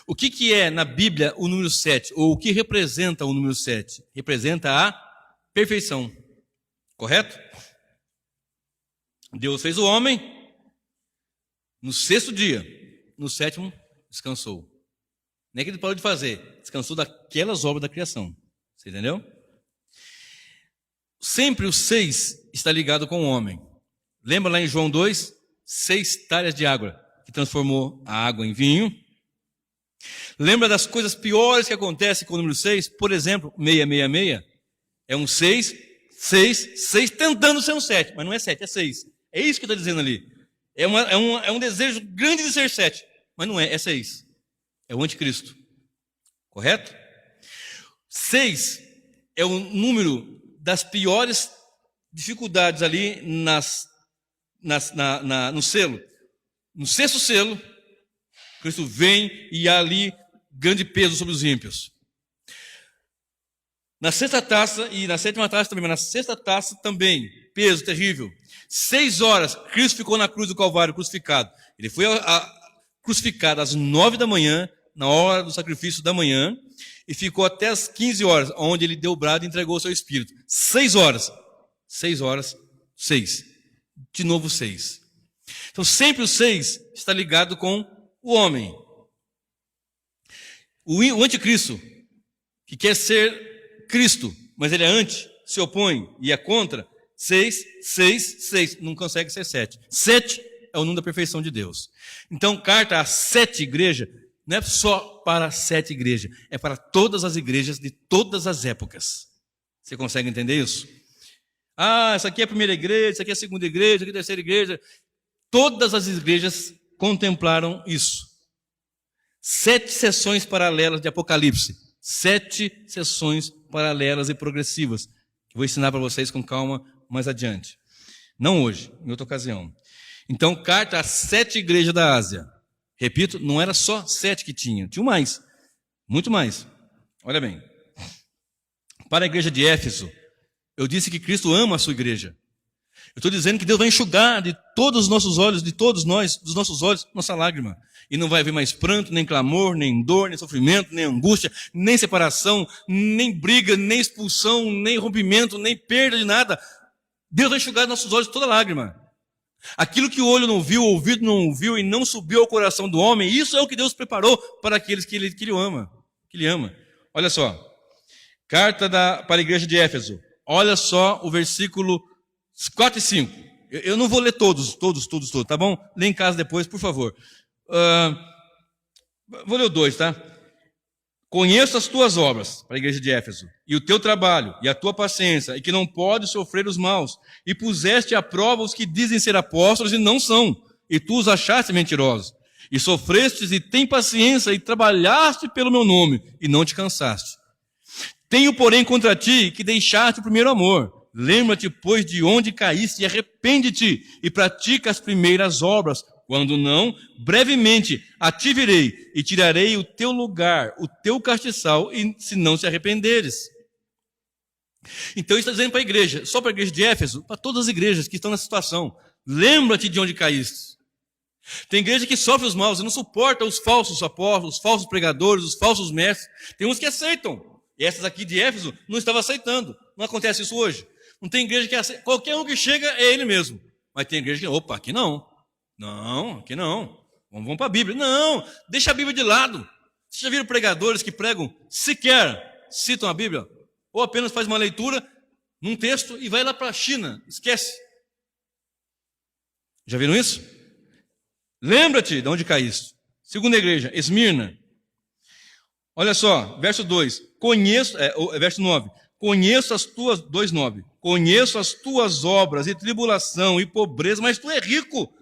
O que é na Bíblia o número 7? Ou o que representa o número 7? Representa a perfeição. Correto? Deus fez o homem no 6º dia. No 7º, descansou. Nem que ele parou de fazer. Descansou daquelas obras da criação. Você entendeu? Sempre o 6 está ligado com o homem. Lembra lá em João 2? 6 talhas de água, que transformou a água em vinho. Lembra das coisas piores que acontecem com o número 6? Por exemplo, 666. É um 6 tentando ser um 7, mas não é 7, é 6. É isso que está dizendo ali. É um desejo grande de ser 7, mas não é 6. É o anticristo. Correto? 6 é o número das piores dificuldades ali no selo. No 6º selo, Cristo vem e há ali grande peso sobre os ímpios. Na 6ª taça e na 7ª taça também, mas na 6ª taça também, peso terrível. 6 horas, Cristo ficou na cruz do Calvário crucificado. Ele foi crucificado às 9 da manhã, na hora do sacrifício da manhã, e ficou até às 15 horas, onde ele deu o brado e entregou o seu espírito. 6 horas. 6 horas, 6. De novo 6. Então, sempre o 6 está ligado com o homem. O anticristo, que quer ser Cristo, mas ele é anti, se opõe e é contra, 6, 6, 6, não consegue ser 7. 7 é o número da perfeição de Deus. Então, carta às 7 igrejas, não é só para as 7 igrejas, é para todas as igrejas de todas as épocas. Você consegue entender isso? Essa aqui é a primeira igreja, essa aqui é a segunda igreja, essa aqui é a terceira igreja. Todas as igrejas contemplaram isso. 7 sessões paralelas de Apocalipse. 7 sessões paralelas e progressivas. Vou ensinar para vocês com calma mais adiante. Não hoje, em outra ocasião. Então, carta às 7 igrejas da Ásia. Repito, não era só 7 que tinha mais. Muito mais. Olha bem. Para a igreja de Éfeso, eu disse que Cristo ama a sua igreja. Eu estou dizendo que Deus vai enxugar de todos os nossos olhos, de todos nós, dos nossos olhos, nossa lágrima. E não vai haver mais pranto, nem clamor, nem dor, nem sofrimento, nem angústia, nem separação, nem briga, nem expulsão, nem rompimento, nem perda de nada. Deus vai enxugar de nossos olhos toda lágrima. Aquilo que o olho não viu, o ouvido não ouviu e não subiu ao coração do homem, isso é o que Deus preparou para aqueles que Ele ama. Que Ele ama. Olha só. Carta para a igreja de Éfeso. Olha só o versículo 4 e 5. Eu não vou ler todos, tá bom? Lê em casa depois, por favor. Vou ler o 2, tá? Conheço as tuas obras, para a igreja de Éfeso, e o teu trabalho, e a tua paciência, e que não podes sofrer os maus, e puseste à prova os que dizem ser apóstolos e não são, e tu os achaste mentirosos, e sofrestes e tem paciência, e trabalhaste pelo meu nome, e não te cansaste. Tenho, porém, contra ti que deixaste o primeiro amor. Lembra-te, pois, de onde caíste, e arrepende-te, e pratica as primeiras obras. Quando não, brevemente a ti virei, e tirarei o teu lugar, o teu castiçal, e se não se arrependeres. Então, isso está dizendo para a igreja, só para a igreja de Éfeso, para todas as igrejas que estão nessa situação. Lembra-te de onde caíste. Tem igreja que sofre os maus e não suporta os falsos apóstolos, os falsos pregadores, os falsos mestres. Tem uns que aceitam. E essas aqui de Éfeso não estavam aceitando. Não acontece isso hoje. Não tem igreja que aceita. Qualquer um que chega é ele mesmo. Mas tem igreja que, opa, aqui não. Não, aqui não. Vamos para a Bíblia. Não, deixa a Bíblia de lado. Vocês já viram pregadores que pregam, sequer citam a Bíblia? Ou apenas faz uma leitura num texto e vai lá para a China. Esquece. Já viram isso? Lembra-te de onde caíste. Segunda igreja, Esmirna. Olha só, verso 2. Verso 9. Conheço as tuas, 2:9. Conheço as tuas obras e tribulação e pobreza, mas tu és rico.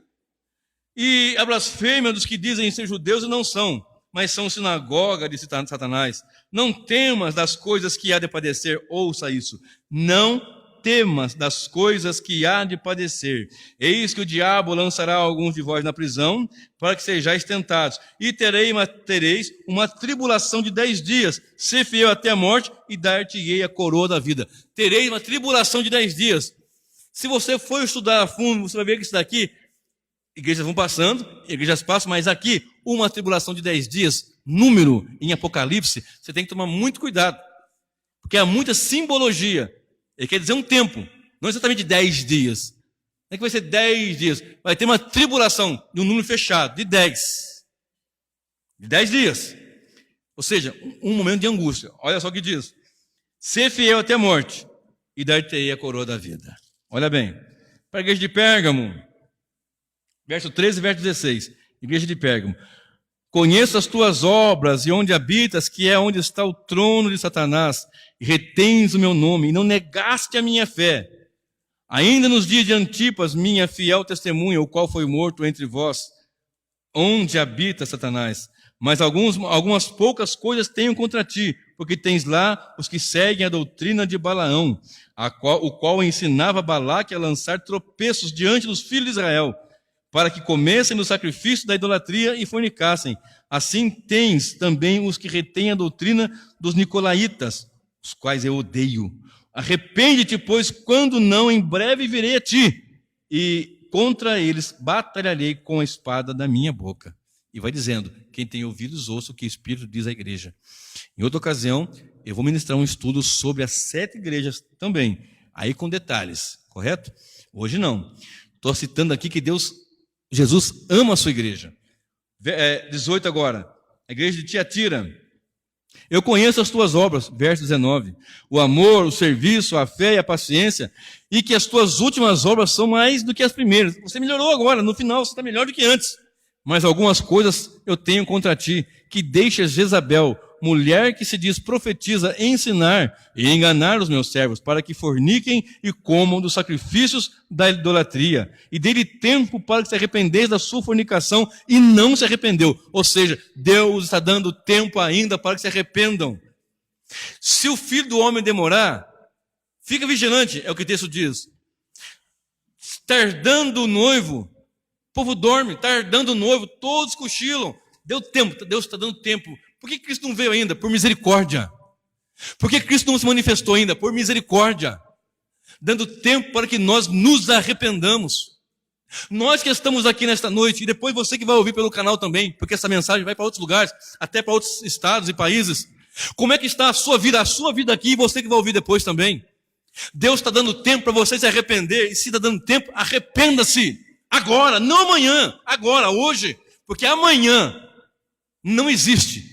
E a blasfêmia dos que dizem ser judeus e não são, mas são sinagoga de Satanás. Não temas das coisas que há de padecer, ouça isso. Não temas das coisas que há de padecer. Eis que o diabo lançará alguns de vós na prisão, para que sejais tentados. E tereis uma tribulação de 10 dias. Ser fiel até a morte, e dar-te-ei a coroa da vida. Tereis uma tribulação de 10 dias. Se você for estudar a fundo, você vai ver que isso daqui, igrejas vão passando, igrejas passam, mas aqui, uma tribulação de 10 dias, número em Apocalipse, você tem que tomar muito cuidado. Porque há muita simbologia. Ele quer dizer um tempo, não exatamente 10 dias. Não é que vai ser 10 dias. Vai ter uma tribulação de um número fechado, de 10. De 10 dias. Ou seja, um momento de angústia. Olha só o que diz. Ser fiel até a morte, e dar-te-ei a coroa da vida. Olha bem. Para a igreja de Pérgamo, verso 13 e verso 16. Igreja de Pérgamo. Conheço as tuas obras e onde habitas, que é onde está o trono de Satanás, e retens o meu nome, e não negaste a minha fé. Ainda nos dias de Antipas, minha fiel testemunha, o qual foi morto entre vós, onde habita Satanás. Mas algumas poucas coisas tenho contra ti, porque tens lá os que seguem a doutrina de Balaão, o qual ensinava Balaque a lançar tropeços diante dos filhos de Israel, para que comessem no sacrifício da idolatria e fornicassem. Assim tens também os que retêm a doutrina dos nicolaítas, os quais eu odeio. Arrepende-te, pois, quando não, em breve virei a ti, e contra eles batalharei com a espada da minha boca. E vai dizendo, quem tem ouvidos, ouça o que o Espírito diz à igreja. Em outra ocasião, eu vou ministrar um estudo sobre as 7 igrejas também, aí com detalhes, correto? Hoje não. Estou citando aqui que Deus Jesus ama a sua igreja. 18 agora. A igreja de Tiatira. Eu conheço as tuas obras, verso 19. O amor, o serviço, a fé e a paciência, e que as tuas últimas obras são mais do que as primeiras. Você melhorou agora, no final você está melhor do que antes. Mas algumas coisas eu tenho contra ti, que deixas Jezabel, mulher que se diz profetiza, ensinar e enganar os meus servos, para que forniquem e comam dos sacrifícios da idolatria, e dê-lhe tempo para que se arrependesse da sua fornicação, e não se arrependeu. Ou seja, Deus está dando tempo ainda para que se arrependam. Se o filho do homem demorar, fica vigilante, é o que o texto diz. Tardando o noivo, o povo dorme, tardando o noivo, todos cochilam. Deu tempo, Deus está dando tempo. Por que Cristo não veio ainda? Por misericórdia. Por que Cristo não se manifestou ainda? Por misericórdia. Dando tempo para que nós nos arrependamos. Nós que estamos aqui nesta noite, e depois você que vai ouvir pelo canal também, porque essa mensagem vai para outros lugares, até para outros estados e países. Como é que está a sua vida? A sua vida aqui, e você que vai ouvir depois também. Deus está dando tempo para você se arrepender, e se está dando tempo, arrependa-se. Agora, não amanhã, agora, hoje, porque amanhã não existe.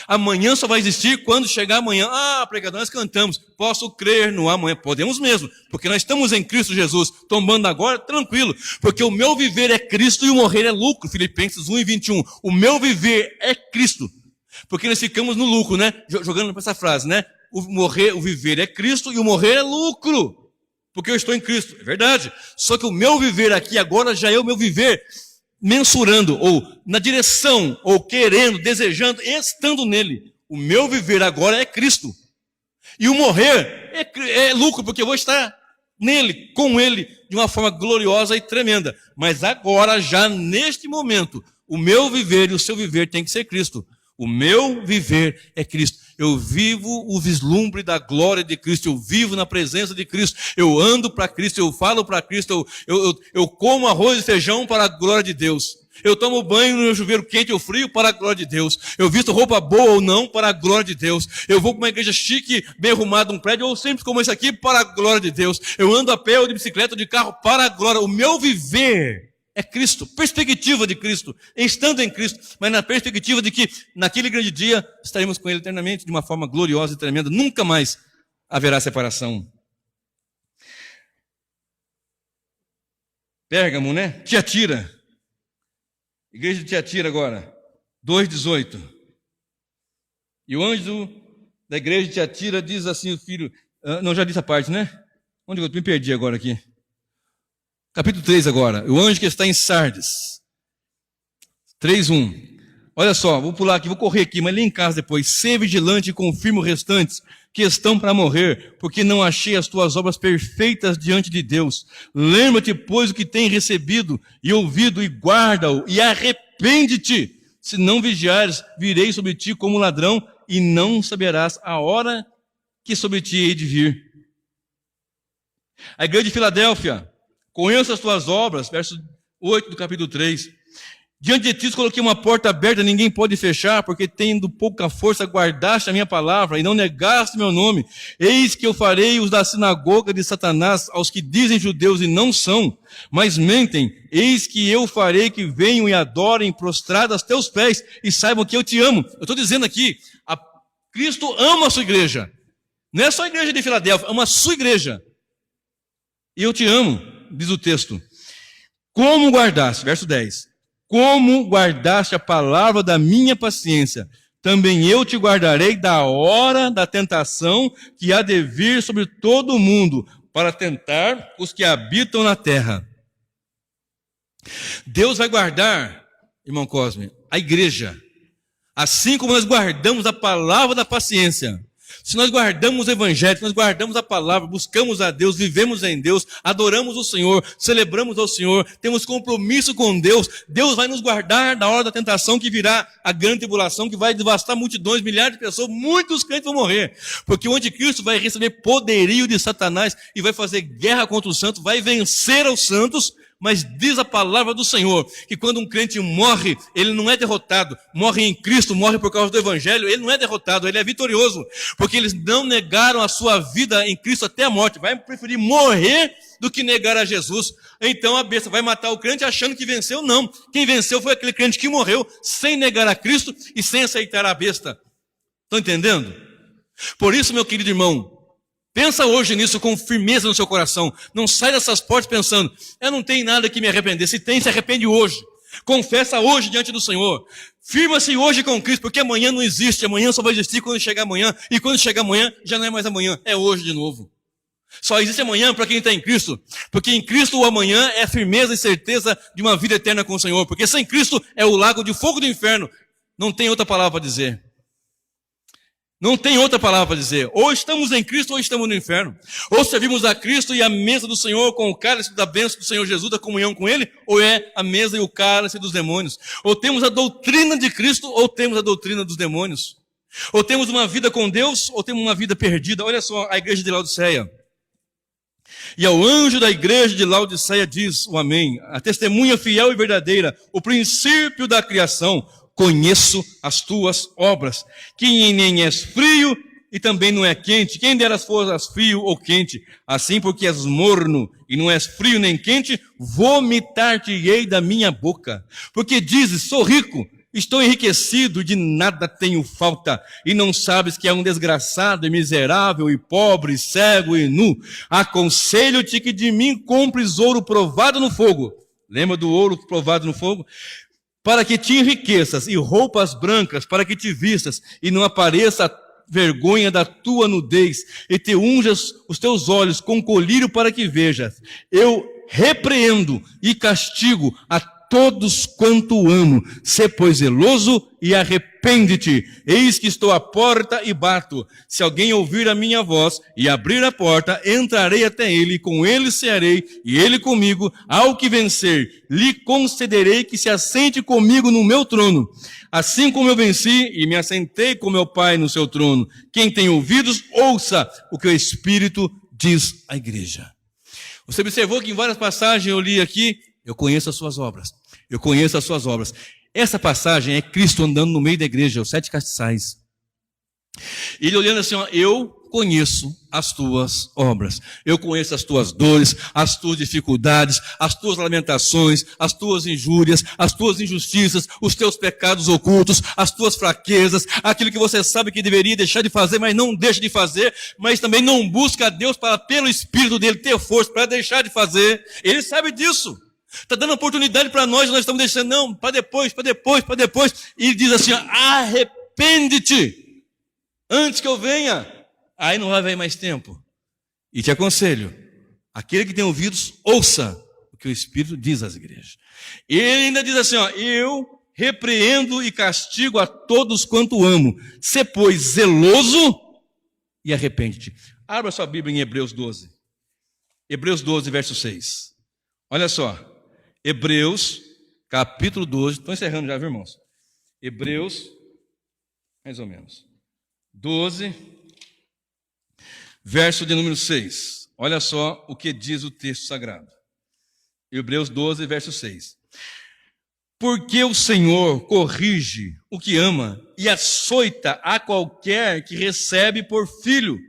Amanhã só vai existir quando chegar amanhã. Pregador, nós cantamos, posso crer no amanhã. Podemos mesmo, porque nós estamos em Cristo Jesus, tomando agora, tranquilo, porque o meu viver é Cristo e o morrer é lucro. Filipenses 1:21. O meu viver é Cristo. Porque nós ficamos no lucro, né? Jogando para essa frase, né? O viver é Cristo e o morrer é lucro. Porque eu estou em Cristo. É verdade. Só que o meu viver aqui agora já é o meu viver mensurando, ou na direção, ou querendo, desejando, estando nele. O meu viver agora é Cristo. E o morrer é lucro, porque eu vou estar nele, com ele, de uma forma gloriosa e tremenda. Mas agora, já neste momento, o meu viver e o seu viver tem que ser Cristo. O meu viver é Cristo. Eu vivo o vislumbre da glória de Cristo. Eu vivo na presença de Cristo. Eu ando para Cristo. Eu falo para Cristo. Eu como arroz e feijão para a glória de Deus. Eu tomo banho no chuveiro quente ou frio para a glória de Deus. Eu visto roupa boa ou não para a glória de Deus. Eu vou para uma igreja chique, bem arrumada, um prédio, ou simples como esse aqui, para a glória de Deus. Eu ando a pé ou de bicicleta ou de carro para a glória. O meu viver é Cristo, perspectiva de Cristo, estando em Cristo, mas na perspectiva de que naquele grande dia estaremos com Ele eternamente, de uma forma gloriosa e tremenda, nunca mais haverá separação. Pérgamo, né? Tiatira. Igreja de Tiatira agora, 2:18. E o anjo da igreja de Tiatira diz assim, o filho... Não, já disse a parte, né? Onde eu me perdi agora aqui? Capítulo 3 agora. O anjo que está em Sardes. 3:1. Olha só, vou pular aqui, vou correr aqui, mas lê em casa depois. Sê vigilante e confirma os restantes que estão para morrer, porque não achei as tuas obras perfeitas diante de Deus. Lembra-te, pois, o que tem recebido e ouvido, e guarda-o, e arrepende-te. Se não vigiares, virei sobre ti como ladrão, e não saberás a hora que sobre ti hei de vir. A igreja de Filadélfia. Conheço as tuas obras, verso 8 do capítulo 3. Diante de ti coloquei uma porta aberta, ninguém pode fechar, porque tendo pouca força guardaste a minha palavra e não negaste meu nome. Eis que eu farei os da sinagoga de Satanás, aos que dizem judeus e não são, mas mentem. Eis que eu farei que venham e adorem prostrados aos teus pés e saibam que eu te amo. Eu estou dizendo aqui, Cristo ama a sua igreja. Não é só a igreja de Filadélfia, ama a sua igreja. E eu te amo, diz o texto. Como guardaste, verso 10. Como guardaste a palavra da minha paciência, também eu te guardarei da hora da tentação que há de vir sobre todo o mundo, para tentar os que habitam na terra. Deus vai guardar, irmão Cosme, a igreja, assim como nós guardamos a palavra da paciência. Se nós guardamos o evangelho, se nós guardamos a palavra, buscamos a Deus, vivemos em Deus, adoramos o Senhor, celebramos ao Senhor, temos compromisso com Deus, Deus vai nos guardar da hora da tentação que virá a grande tribulação, que vai devastar multidões, milhares de pessoas, muitos crentes vão morrer, porque o anticristo vai receber poderio de Satanás e vai fazer guerra contra os santos, vai vencer os santos, Mas diz a palavra do Senhor que quando um crente morre, ele não é derrotado. Morre em Cristo, morre por causa do Evangelho, ele não é derrotado, ele é vitorioso. Porque eles não negaram a sua vida em Cristo até a morte. Vai preferir morrer do que negar a Jesus. Então a besta vai matar o crente achando que venceu? Não. Quem venceu foi aquele crente que morreu sem negar a Cristo e sem aceitar a besta. Estão entendendo? Por isso, meu querido irmão, pensa hoje nisso com firmeza no seu coração. Não sai dessas portas pensando, eu não tenho nada que me arrepender. Se tem, se arrepende hoje. Confessa hoje diante do Senhor. Firma-se hoje com Cristo, porque amanhã não existe. Amanhã só vai existir quando chegar amanhã. E quando chegar amanhã, já não é mais amanhã, é hoje de novo. Só existe amanhã para quem está em Cristo. Porque em Cristo o amanhã é firmeza e certeza de uma vida eterna com o Senhor. Porque sem Cristo é o lago de fogo do inferno. Não tem outra palavra para dizer. Não tem outra palavra para dizer. Ou estamos em Cristo ou estamos no inferno. Ou servimos a Cristo e a mesa do Senhor com o cálice da bênção do Senhor Jesus, da comunhão com Ele, ou é a mesa e o cálice dos demônios. Ou temos a doutrina de Cristo ou temos a doutrina dos demônios. Ou temos uma vida com Deus ou temos uma vida perdida. Olha só a igreja de Laodiceia. E ao anjo da igreja de Laodiceia diz o amém, a testemunha fiel e verdadeira, o princípio da criação. Conheço as tuas obras, que nem és frio e também não é quente. Quem dera foras frio ou quente, assim porque és morno e não és frio nem quente, vomitar-te-ei da minha boca. Porque dizes, sou rico, estou enriquecido, de nada tenho falta, e não sabes que é um desgraçado e miserável e pobre, cego e nu. Aconselho-te que de mim compres ouro provado no fogo. Lembra do ouro provado no fogo? Para que te enriqueças e roupas brancas, para que te vistas e não apareça a vergonha da tua nudez, e te unjas os teus olhos com colírio para que vejas. Eu repreendo e castigo a todos quanto amo. Sê, pois, zeloso e arrepende-te. Eis que estou à porta e bato. Se alguém ouvir a minha voz e abrir a porta, entrarei até ele, e com ele cearei, e ele comigo. Ao que vencer, lhe concederei que se assente comigo no meu trono. Assim como eu venci e me assentei com meu Pai no seu trono. Quem tem ouvidos, ouça o que o Espírito diz à igreja. Você observou que em várias passagens eu li aqui, eu conheço as suas obras. Eu conheço as suas obras. Essa passagem é Cristo andando no meio da igreja, os 7 castiçais. Ele olhando assim, ó, eu conheço as tuas obras. Eu conheço as tuas dores, as tuas dificuldades, as tuas lamentações, as tuas injúrias, as tuas injustiças, os teus pecados ocultos, as tuas fraquezas, aquilo que você sabe que deveria deixar de fazer, mas não deixa de fazer, mas também não busca a Deus para, pelo Espírito dele, ter força para deixar de fazer. Ele sabe disso. Está dando oportunidade para nós estamos deixando, não, para depois. E ele diz assim, arrepende-te, antes que eu venha. Aí não vai haver mais tempo. E te aconselho, aquele que tem ouvidos, ouça o que o Espírito diz às igrejas. Ele ainda diz assim, eu repreendo e castigo a todos quanto amo. Sê, pois, zeloso e arrepende-te. Abra sua Bíblia em Hebreus 12. Hebreus 12, verso 6. Olha só. Hebreus, capítulo 12. Estou encerrando já, viu, irmãos? Hebreus, mais ou menos. 12, verso de número 6. Olha só o que diz o texto sagrado. Hebreus 12, verso 6. Porque o Senhor corrige o que ama e açoita a qualquer que recebe por filho.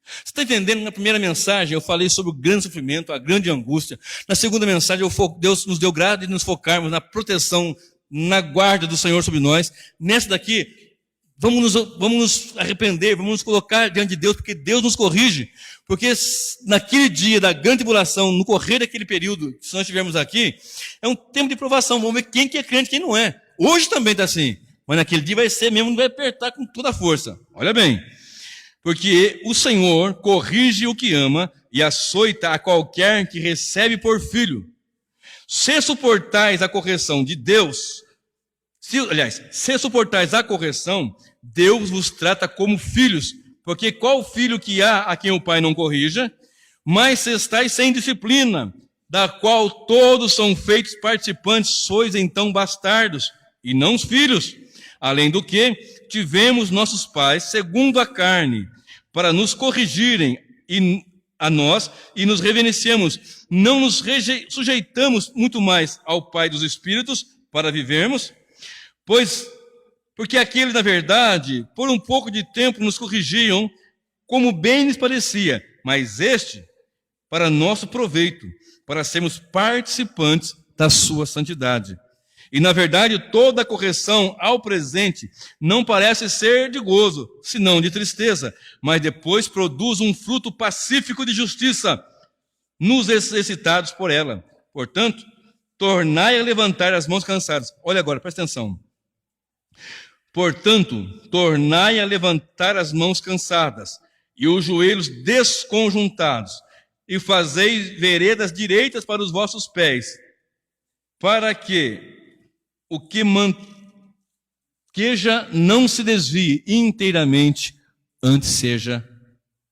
Você está entendendo? Na primeira mensagem eu falei sobre o grande sofrimento, a grande angústia. Na segunda mensagem Deus nos deu graça de nos focarmos na proteção, na guarda do Senhor sobre nós. Nessa daqui, vamos nos arrepender, vamos nos colocar diante de Deus, porque Deus nos corrige. Porque naquele dia da grande tribulação, no correr daquele período que nós estivermos aqui, é um tempo de provação. Vamos ver quem que é crente e quem não é. Hoje também está assim, mas naquele dia vai ser mesmo, vai apertar com toda a força. Olha bem. Porque o Senhor corrige o que ama e açoita a qualquer que recebe por filho. Se suportais a correção de Deus, se suportais a correção, Deus vos trata como filhos. Porque qual filho que há a quem o pai não corrija? Mas se estáis sem disciplina, da qual todos são feitos participantes, sois então bastardos, e não os filhos. Além do que, tivemos nossos pais, segundo a carne, para nos corrigirem a nós e nos reverenciamos. Não nos sujeitamos muito mais ao Pai dos Espíritos para vivermos, porque aqueles, na verdade, por um pouco de tempo nos corrigiam como bem lhes parecia, mas este para nosso proveito, para sermos participantes da sua santidade. E, na verdade, toda a correção ao presente não parece ser de gozo, senão de tristeza, mas depois produz um fruto pacífico de justiça, nos exercitados por ela. Portanto, tornai a levantar as mãos cansadas. Olha agora, presta atenção. Portanto, tornai a levantar as mãos cansadas e os joelhos desconjuntados, e fazei veredas direitas para os vossos pés, para que o que manqueja não se desvie inteiramente, antes seja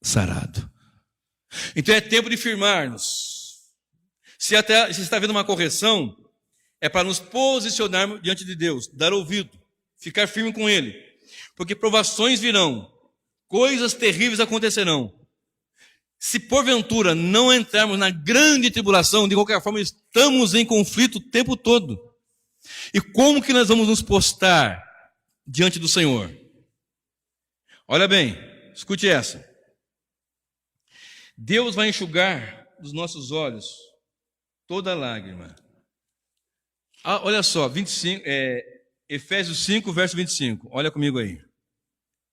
sarado. Então é tempo de firmar-nos. Se está havendo uma correção, é para nos posicionarmos diante de Deus, dar ouvido, ficar firme com Ele, porque provações virão, coisas terríveis acontecerão. Se porventura não entrarmos na grande tribulação, de qualquer forma estamos em conflito o tempo todo. E como que nós vamos nos postar diante do Senhor? Olha bem, escute essa. Deus vai enxugar dos nossos olhos toda lágrima. Olha só, 25, Efésios 5, verso 25. Olha comigo aí.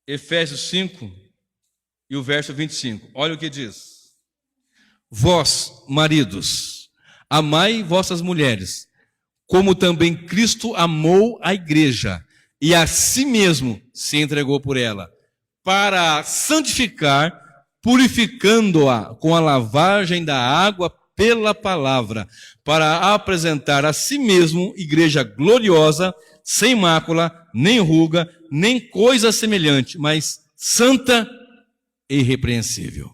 Efésios 5 e o verso 25. Olha o que diz. Vós, maridos, amai vossas mulheres, como também Cristo amou a igreja, e a si mesmo se entregou por ela, para a santificar, purificando-a com a lavagem da água pela palavra, para apresentar a si mesmo igreja gloriosa, sem mácula, nem ruga, nem coisa semelhante, mas santa e irrepreensível.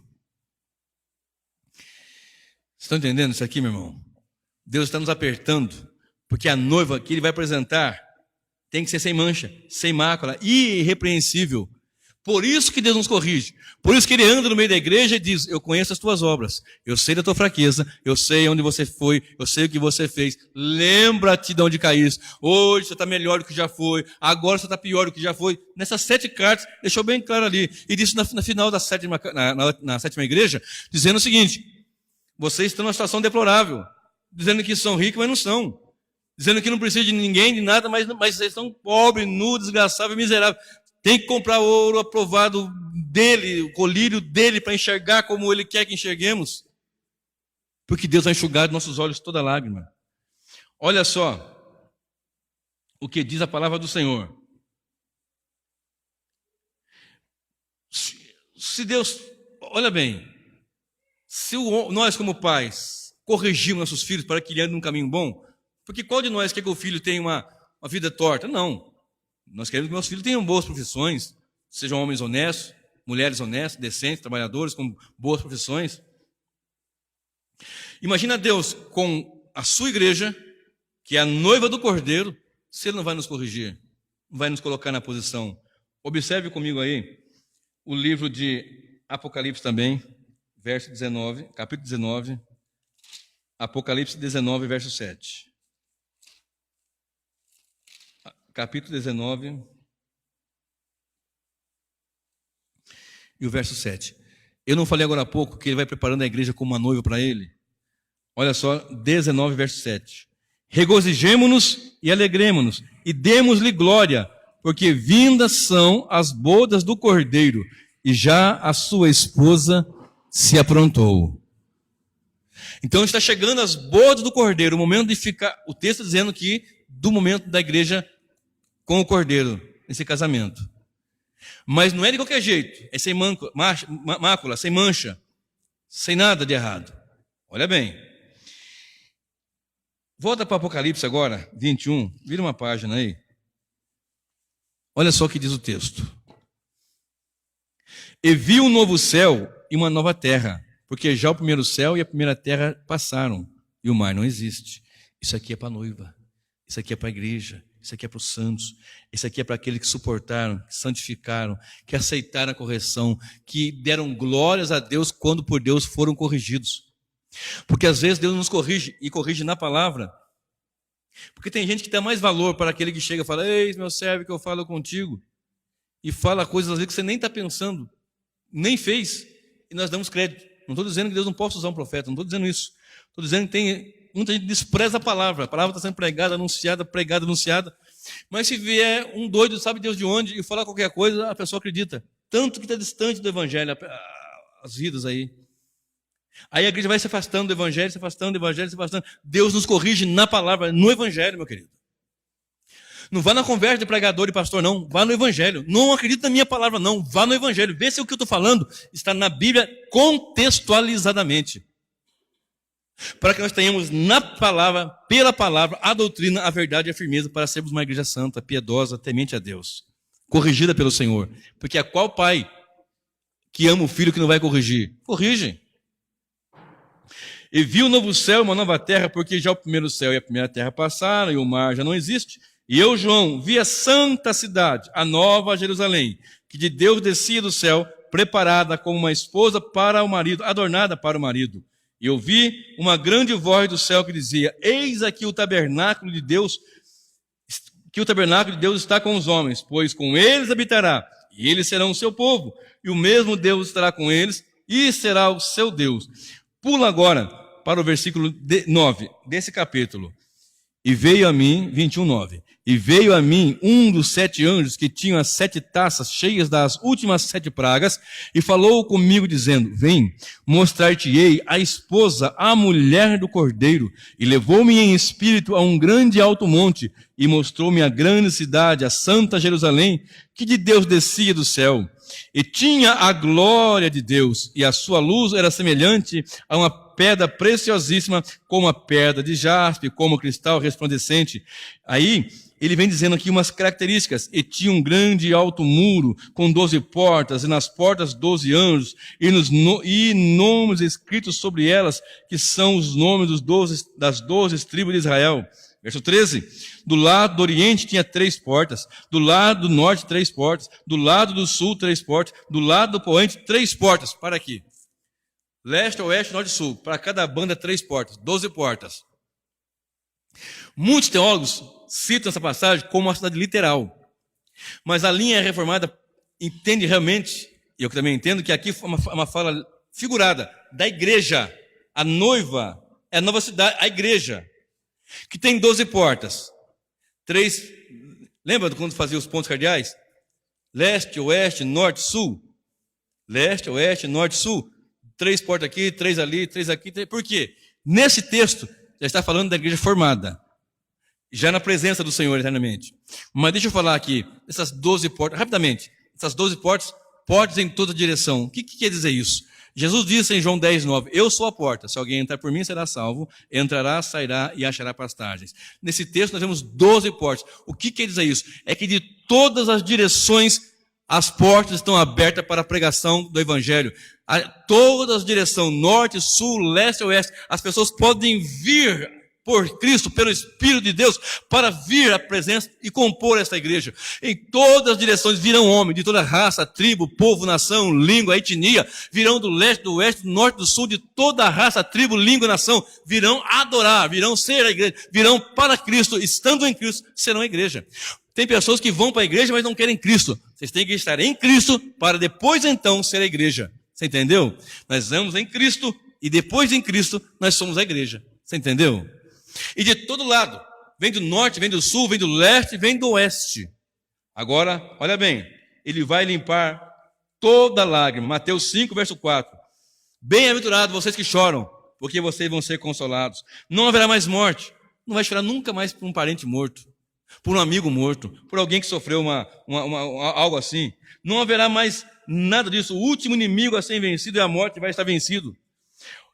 Estão entendendo isso aqui, meu irmão? Deus está nos apertando, porque a noiva que Ele vai apresentar tem que ser sem mancha, sem mácula, irrepreensível. Por isso que Deus nos corrige. Por isso que Ele anda no meio da igreja e diz: eu conheço as tuas obras, eu sei da tua fraqueza, eu sei onde você foi, eu sei o que você fez. Lembra-te de onde caíste. Hoje você está melhor do que já foi, agora você está pior do que já foi. Nessas 7 cartas, deixou bem claro ali. E disse na final da na sétima igreja, dizendo o seguinte: vocês estão numa situação deplorável, dizendo que são ricos, mas não são. Dizendo que não precisa de ninguém, de nada, mas vocês estão pobres, nus, desgraçados, miseráveis. Tem que comprar ouro aprovado dele, o colírio dele, para enxergar como Ele quer que enxerguemos. Porque Deus vai enxugar de nossos olhos toda lágrima. Olha só o que diz a palavra do Senhor. Se Deus, olha bem, se nós como pais corrigirmos nossos filhos para que eles andem num caminho bom, porque qual de nós quer que o filho tenha uma vida torta? Não. Nós queremos que nossos filhos tenham boas profissões, sejam homens honestos, mulheres honestas, decentes, trabalhadores com boas profissões. Imagina Deus com a sua igreja, que é a noiva do Cordeiro, se Ele não vai nos corrigir, não vai nos colocar na posição. Observe comigo aí o livro de Apocalipse também, verso 19, capítulo 19, Apocalipse 19, verso 7. Capítulo 19 e o verso 7. Eu não falei agora há pouco que Ele vai preparando a igreja como uma noiva para Ele? Olha só, 19, verso 7. Regozijemo-nos e alegremo-nos e demos-lhe glória, porque vindas são as bodas do Cordeiro, e já a sua esposa se aprontou. Então está chegando as bodas do Cordeiro, o momento de ficar, o texto dizendo que do momento da igreja com o Cordeiro, nesse casamento. Mas não é de qualquer jeito, é sem mácula, sem mancha, sem nada de errado. Olha bem. Volta para Apocalipse agora, 21, vira uma página aí. Olha só o que diz o texto. E vi um novo céu e uma nova terra, porque já o primeiro céu e a primeira terra passaram, e o mar não existe. Isso aqui é para a noiva, isso aqui é para a igreja, Isso aqui é para os santos. Isso aqui é para aqueles que suportaram, que santificaram, que aceitaram a correção, que deram glórias a Deus quando por Deus foram corrigidos. Porque às vezes Deus nos corrige e corrige na palavra. Porque tem gente que dá mais valor para aquele que chega e fala: eis meu servo que eu falo contigo. E fala coisas às vezes que você nem está pensando, nem fez, e nós damos crédito. Não estou dizendo que Deus não possa usar um profeta, não estou dizendo isso. Estou dizendo que muita gente despreza a palavra está sendo pregada, anunciada. Mas se vier um doido, sabe Deus de onde, e falar qualquer coisa, a pessoa acredita. Tanto que está distante do evangelho, as vidas aí. Aí a igreja vai se afastando do evangelho, se afastando. Deus nos corrige na palavra, no evangelho, meu querido. Não vá na conversa de pregador e pastor, não. Vá no evangelho. Não acredita na minha palavra, não. Vá no evangelho. Vê se o que eu estou falando está na Bíblia contextualizadamente. Para que nós tenhamos na palavra, pela palavra, a doutrina, a verdade e a firmeza, para sermos uma igreja santa, piedosa, temente a Deus. Corrigida pelo Senhor. Porque a qual pai que ama o filho que não vai corrigir? Corrige. E viu o novo céu e uma nova terra, porque já o primeiro céu e a primeira terra passaram, e o mar já não existe. E eu, João, vi a santa cidade, a nova Jerusalém, que de Deus descia do céu, preparada como uma esposa para o marido, adornada para o marido. E eu vi uma grande voz do céu que dizia: eis aqui o tabernáculo de Deus, que o tabernáculo de Deus está com os homens, pois com eles habitará, e eles serão o seu povo, e o mesmo Deus estará com eles, e será o seu Deus. Pula agora para o versículo 9 desse capítulo. E veio a mim, 21:9. E veio a mim um dos 7 anjos que tinham as 7 taças cheias das últimas 7 pragas, e falou comigo dizendo: vem, mostrar-te-ei a esposa, a mulher do Cordeiro. E levou-me em espírito a um grande alto monte, e mostrou-me a grande cidade, a santa Jerusalém, que de Deus descia do céu. E tinha a glória de Deus, e a sua luz era semelhante a uma pedra preciosíssima, como a pedra de jaspe, como cristal resplandecente. Aí ele vem dizendo aqui umas características: e tinha um grande e alto muro, com 12 portas, e nas portas 12 anjos, e nomes escritos sobre elas, que são os nomes das 12 tribos de Israel. Verso 13, do lado do oriente tinha 3 portas, do lado do norte 3 portas, do lado do sul 3 portas, do lado do poente 3 portas. Para aqui. Leste, oeste, norte e sul. Para cada banda 3 portas, 12 portas. Muitos teólogos citam essa passagem como uma cidade literal. Mas a linha reformada entende realmente, e eu também entendo, que aqui foi uma fala figurada da igreja. A noiva é a nova cidade, a igreja, que tem 12 portas. 3, lembra quando fazia os pontos cardeais? Leste, oeste, norte, sul. Leste, oeste, norte, sul. 3 portas aqui, 3 ali, 3 aqui. 3... Por quê? Nesse texto, já está falando da igreja formada, já na presença do Senhor eternamente. Mas deixa eu falar aqui, essas 12 portas, rapidamente. Essas 12 portas em toda direção. O que quer dizer isso? Jesus disse em João 10:9, eu sou a porta, se alguém entrar por mim será salvo, entrará, sairá e achará pastagens. Nesse texto nós temos 12 portas. O que quer dizer isso? É que de todas as direções as portas estão abertas para a pregação do Evangelho. Todas as direções, norte, sul, leste, oeste, as pessoas podem vir por Cristo, pelo Espírito de Deus, para vir à presença e compor esta igreja. Em todas as direções virão homens, de toda raça, tribo, povo, nação, língua, etnia, virão do leste, do oeste, do norte, do sul, de toda raça, tribo, língua, nação, virão adorar, virão ser a igreja, virão para Cristo, estando em Cristo, serão a igreja. Tem pessoas que vão para a igreja, mas não querem Cristo. Vocês têm que estar em Cristo, para depois então ser a igreja. Você entendeu? Nós vamos em Cristo, e depois em Cristo, nós somos a igreja. Você entendeu? E de todo lado, vem do norte, vem do sul, vem do leste, vem do oeste. Agora, olha bem, ele vai limpar toda lágrima. Mateus 5, verso 4. Bem-aventurados vocês que choram, porque vocês vão ser consolados. Não haverá mais morte. Não vai chorar nunca mais por um parente morto, por um amigo morto, por alguém que sofreu algo assim. Não haverá mais nada disso. O último inimigo a ser vencido é a morte, vai estar vencido.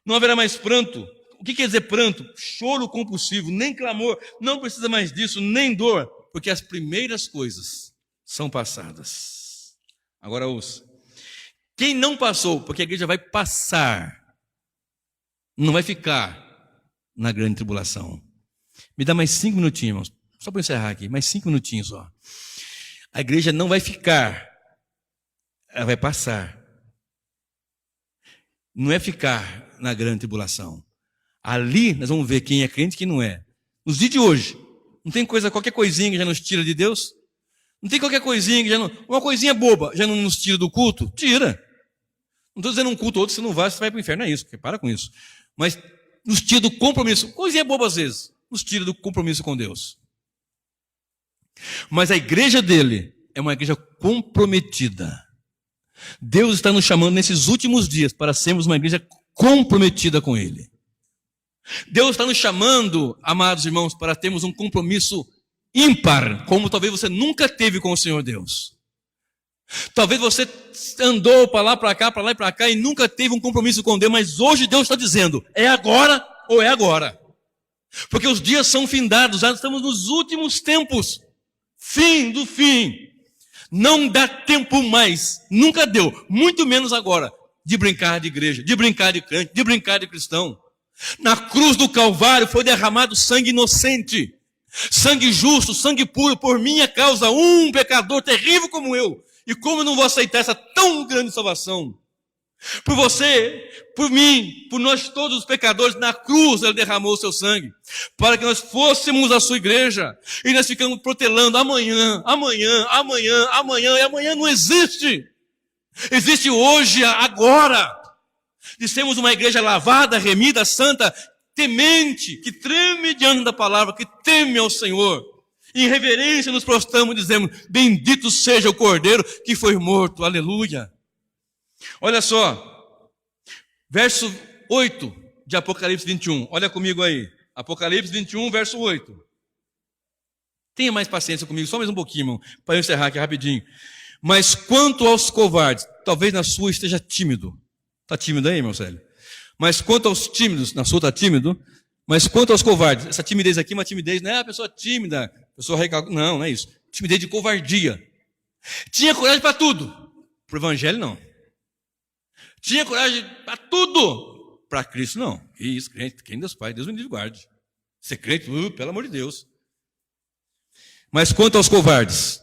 Não haverá mais pranto. O que quer dizer pranto? Choro compulsivo, nem clamor, não precisa mais disso, nem dor, porque as primeiras coisas são passadas. Agora ouça. Quem não passou, porque a igreja vai passar, não vai ficar na grande tribulação. Me dá mais 5 minutinhos, irmãos. Só para encerrar aqui, mais 5 minutinhos só. A igreja não vai ficar, ela vai passar. Não é ficar na grande tribulação. Ali nós vamos ver quem é crente e quem não é. Nos dias de hoje, não tem qualquer coisinha que já nos tira de Deus? Não tem qualquer coisinha que já não... Uma coisinha boba já não nos tira do culto? Tira. Não estou dizendo um culto ou outro, você não vai para o inferno, não é isso, para com isso. Mas nos tira do compromisso. Coisinha boba às vezes, nos tira do compromisso com Deus. Mas a igreja dele é uma igreja comprometida. Deus está nos chamando nesses últimos dias para sermos uma igreja comprometida com Ele. Deus está nos chamando, amados irmãos, para termos um compromisso ímpar, como talvez você nunca teve com o Senhor Deus. Talvez você andou para lá, para cá, para lá e para cá e nunca teve um compromisso com Deus, mas hoje Deus está dizendo, é agora ou é agora. Porque os dias são findados, já estamos nos últimos tempos. Fim do fim. Não dá tempo mais, nunca deu, muito menos agora, de brincar de igreja, de brincar de crente, de brincar de cristão. Na cruz do Calvário foi derramado sangue inocente, sangue justo, sangue puro, por minha causa, um pecador terrível como eu. E como eu não vou aceitar essa tão grande salvação? Por você, por mim, por nós todos os pecadores, na cruz ele derramou o seu sangue, para que nós fôssemos a sua igreja, e nós ficamos protelando amanhã, e amanhã não existe. Existe hoje, agora, de sermos uma igreja lavada, remida, santa, temente, que treme diante da palavra, que teme ao Senhor. Em reverência nos prostramos e dizemos, bendito seja o Cordeiro que foi morto, aleluia. Olha só, verso 8 de Apocalipse 21, olha comigo aí, Apocalipse 21, verso 8. Tenha mais paciência comigo, só mais um pouquinho, irmão, para eu encerrar aqui rapidinho. Mas quanto aos covardes, talvez na sua esteja tímido. Está tímido aí, meu Célio? Mas quanto aos tímidos, na sua está tímido, mas quanto aos covardes, essa timidez aqui é uma timidez, não é a pessoa tímida, pessoa recalcada, não é isso. Timidez de covardia. Tinha coragem para tudo, para o evangelho não. Tinha coragem para tudo, para Cristo não. Que isso, crente, quem Deus Pai, Deus me livre guarde. Ser crente, pelo amor de Deus. Mas quanto aos covardes,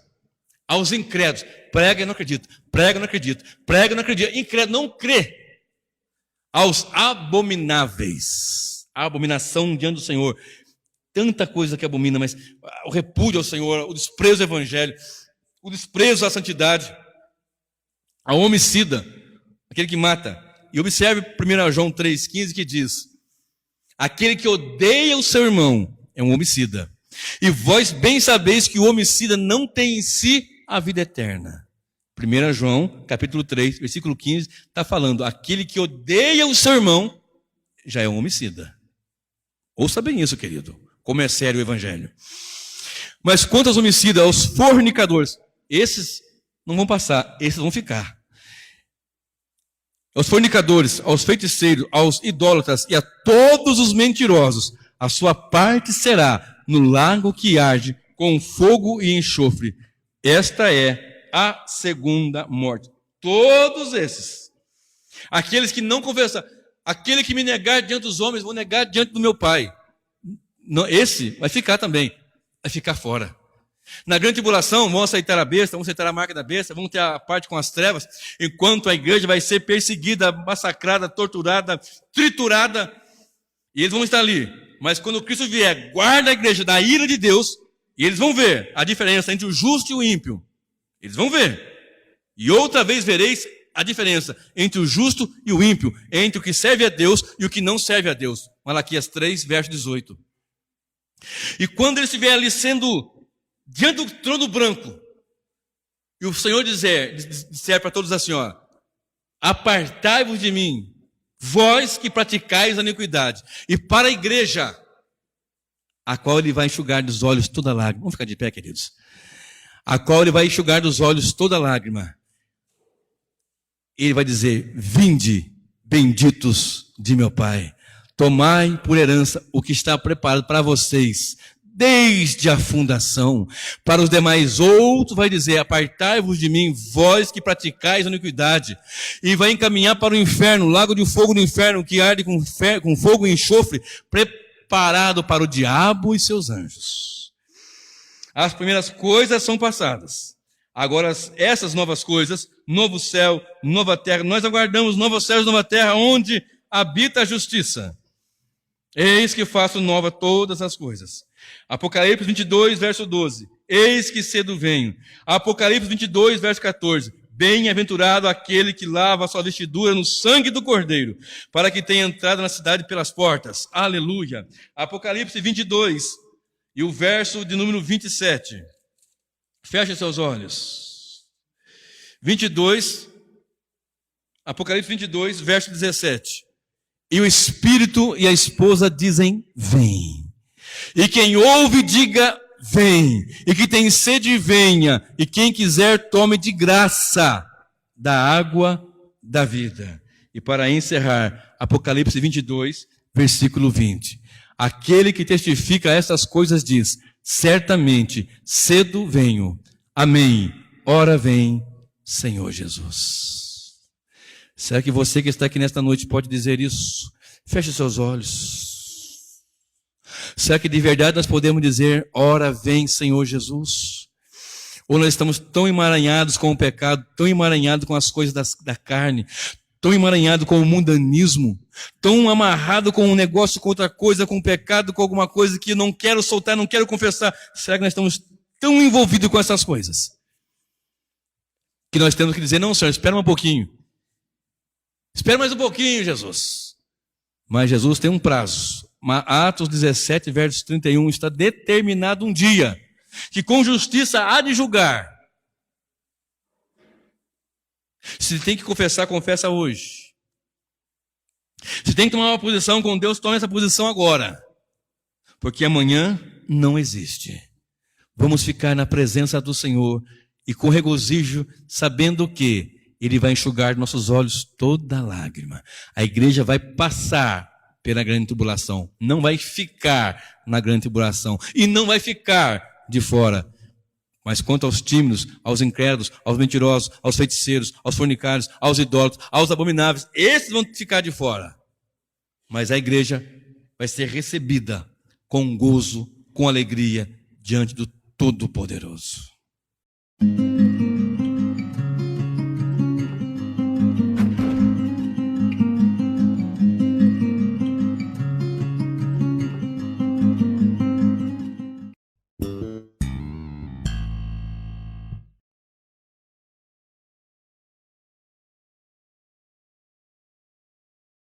aos incrédulos, prega e não acredita, prega e não acredita, prega e não acredita, incrédulo não crê. Aos abomináveis, a abominação diante do Senhor, tanta coisa que abomina, mas o repúdio ao Senhor, o desprezo ao evangelho, o desprezo à santidade, ao homicida, aquele que mata. E observe 1 João 3,15 que diz, aquele que odeia o seu irmão é um homicida. E vós bem sabeis que o homicida não tem em si a vida eterna. 1 João, capítulo 3, versículo 15, está falando, aquele que odeia o seu irmão já é um homicida. Ouça bem isso, querido, como é sério o evangelho. Mas quanto aos homicidas, aos fornicadores, esses não vão passar, esses vão ficar. Aos fornicadores, aos feiticeiros, aos idólatras e a todos os mentirosos, a sua parte será no lago que arde com fogo e enxofre. Esta é a segunda morte. Todos esses, aqueles que não confessam, aquele que me negar diante dos homens, vou negar diante do meu Pai. Não, esse vai ficar também, vai ficar fora. Na grande tribulação, vão aceitar a besta, vão aceitar a marca da besta, vão ter a parte com as trevas, enquanto a igreja vai ser perseguida, massacrada, torturada, triturada, e eles vão estar ali. Mas quando Cristo vier, guarda a igreja da ira de Deus, e eles vão ver a diferença entre o justo e o ímpio. Eles vão ver. E outra vez vereis a diferença entre o justo e o ímpio, entre o que serve a Deus e o que não serve a Deus. Malaquias 3, verso 18. E quando ele estiver ali sendo diante do trono branco, e o Senhor disser para todos assim, ó, apartai-vos de mim, vós que praticais a iniquidade, e para a igreja, a qual ele vai enxugar dos olhos toda lágrima. Vamos ficar de pé, queridos. A qual ele vai enxugar dos olhos toda lágrima. Ele vai dizer, vinde, benditos de meu Pai, tomai por herança o que está preparado para vocês, desde a fundação. Para os demais outros vai dizer, apartai-vos de mim, vós que praticais a iniquidade, e vai encaminhar para o inferno, lago de fogo do inferno, que arde com fogo e enxofre, preparado para o diabo e seus anjos. As primeiras coisas são passadas. Agora, essas novas coisas, novo céu, nova terra, nós aguardamos novo céu e nova terra, onde habita a justiça. Eis que faço nova todas as coisas. Apocalipse 22, verso 12. Eis que cedo venho. Apocalipse 22, verso 14. Bem-aventurado aquele que lava a sua vestidura no sangue do Cordeiro, para que tenha entrado na cidade pelas portas. Aleluia. Apocalipse 22, e o verso de número 27. Feche seus olhos. 22, Apocalipse 22, verso 17. E o Espírito e a esposa dizem, vem. E quem ouve, diga, vem. E que tem sede, venha. E quem quiser, tome de graça da água da vida. E para encerrar, Apocalipse 22, versículo 20. Aquele que testifica estas coisas diz, certamente, cedo venho. Amém. Ora vem, Senhor Jesus. Será que você que está aqui nesta noite pode dizer isso? Feche seus olhos. Será que de verdade nós podemos dizer, ora vem, Senhor Jesus? Ou nós estamos tão emaranhados com o pecado, tão emaranhados com as coisas da carne, tão emaranhados com o mundanismo, tão amarrado com um negócio, com outra coisa, com o pecado, com alguma coisa que não quero soltar, não quero confessar. Será que nós estamos tão envolvidos com essas coisas? Que nós temos que dizer, não, Senhor, espera um pouquinho. Espera mais um pouquinho, Jesus. Mas Jesus tem um prazo. Atos 17, verso 31, está determinado um dia, que com justiça há de julgar. Se tem que confessar, confessa hoje. Se tem que tomar uma posição com Deus, tome essa posição agora. Porque amanhã não existe. Vamos ficar na presença do Senhor e com regozijo, sabendo que Ele vai enxugar de nossos olhos toda lágrima. A igreja vai passar pela grande tribulação. Não vai ficar na grande tribulação. E não vai ficar de fora. Mas quanto aos tímidos, aos incrédulos, aos mentirosos, aos feiticeiros, aos fornicários, aos idólatras, aos abomináveis, esses vão ficar de fora. Mas a igreja vai ser recebida com gozo, com alegria, diante do Todo-Poderoso.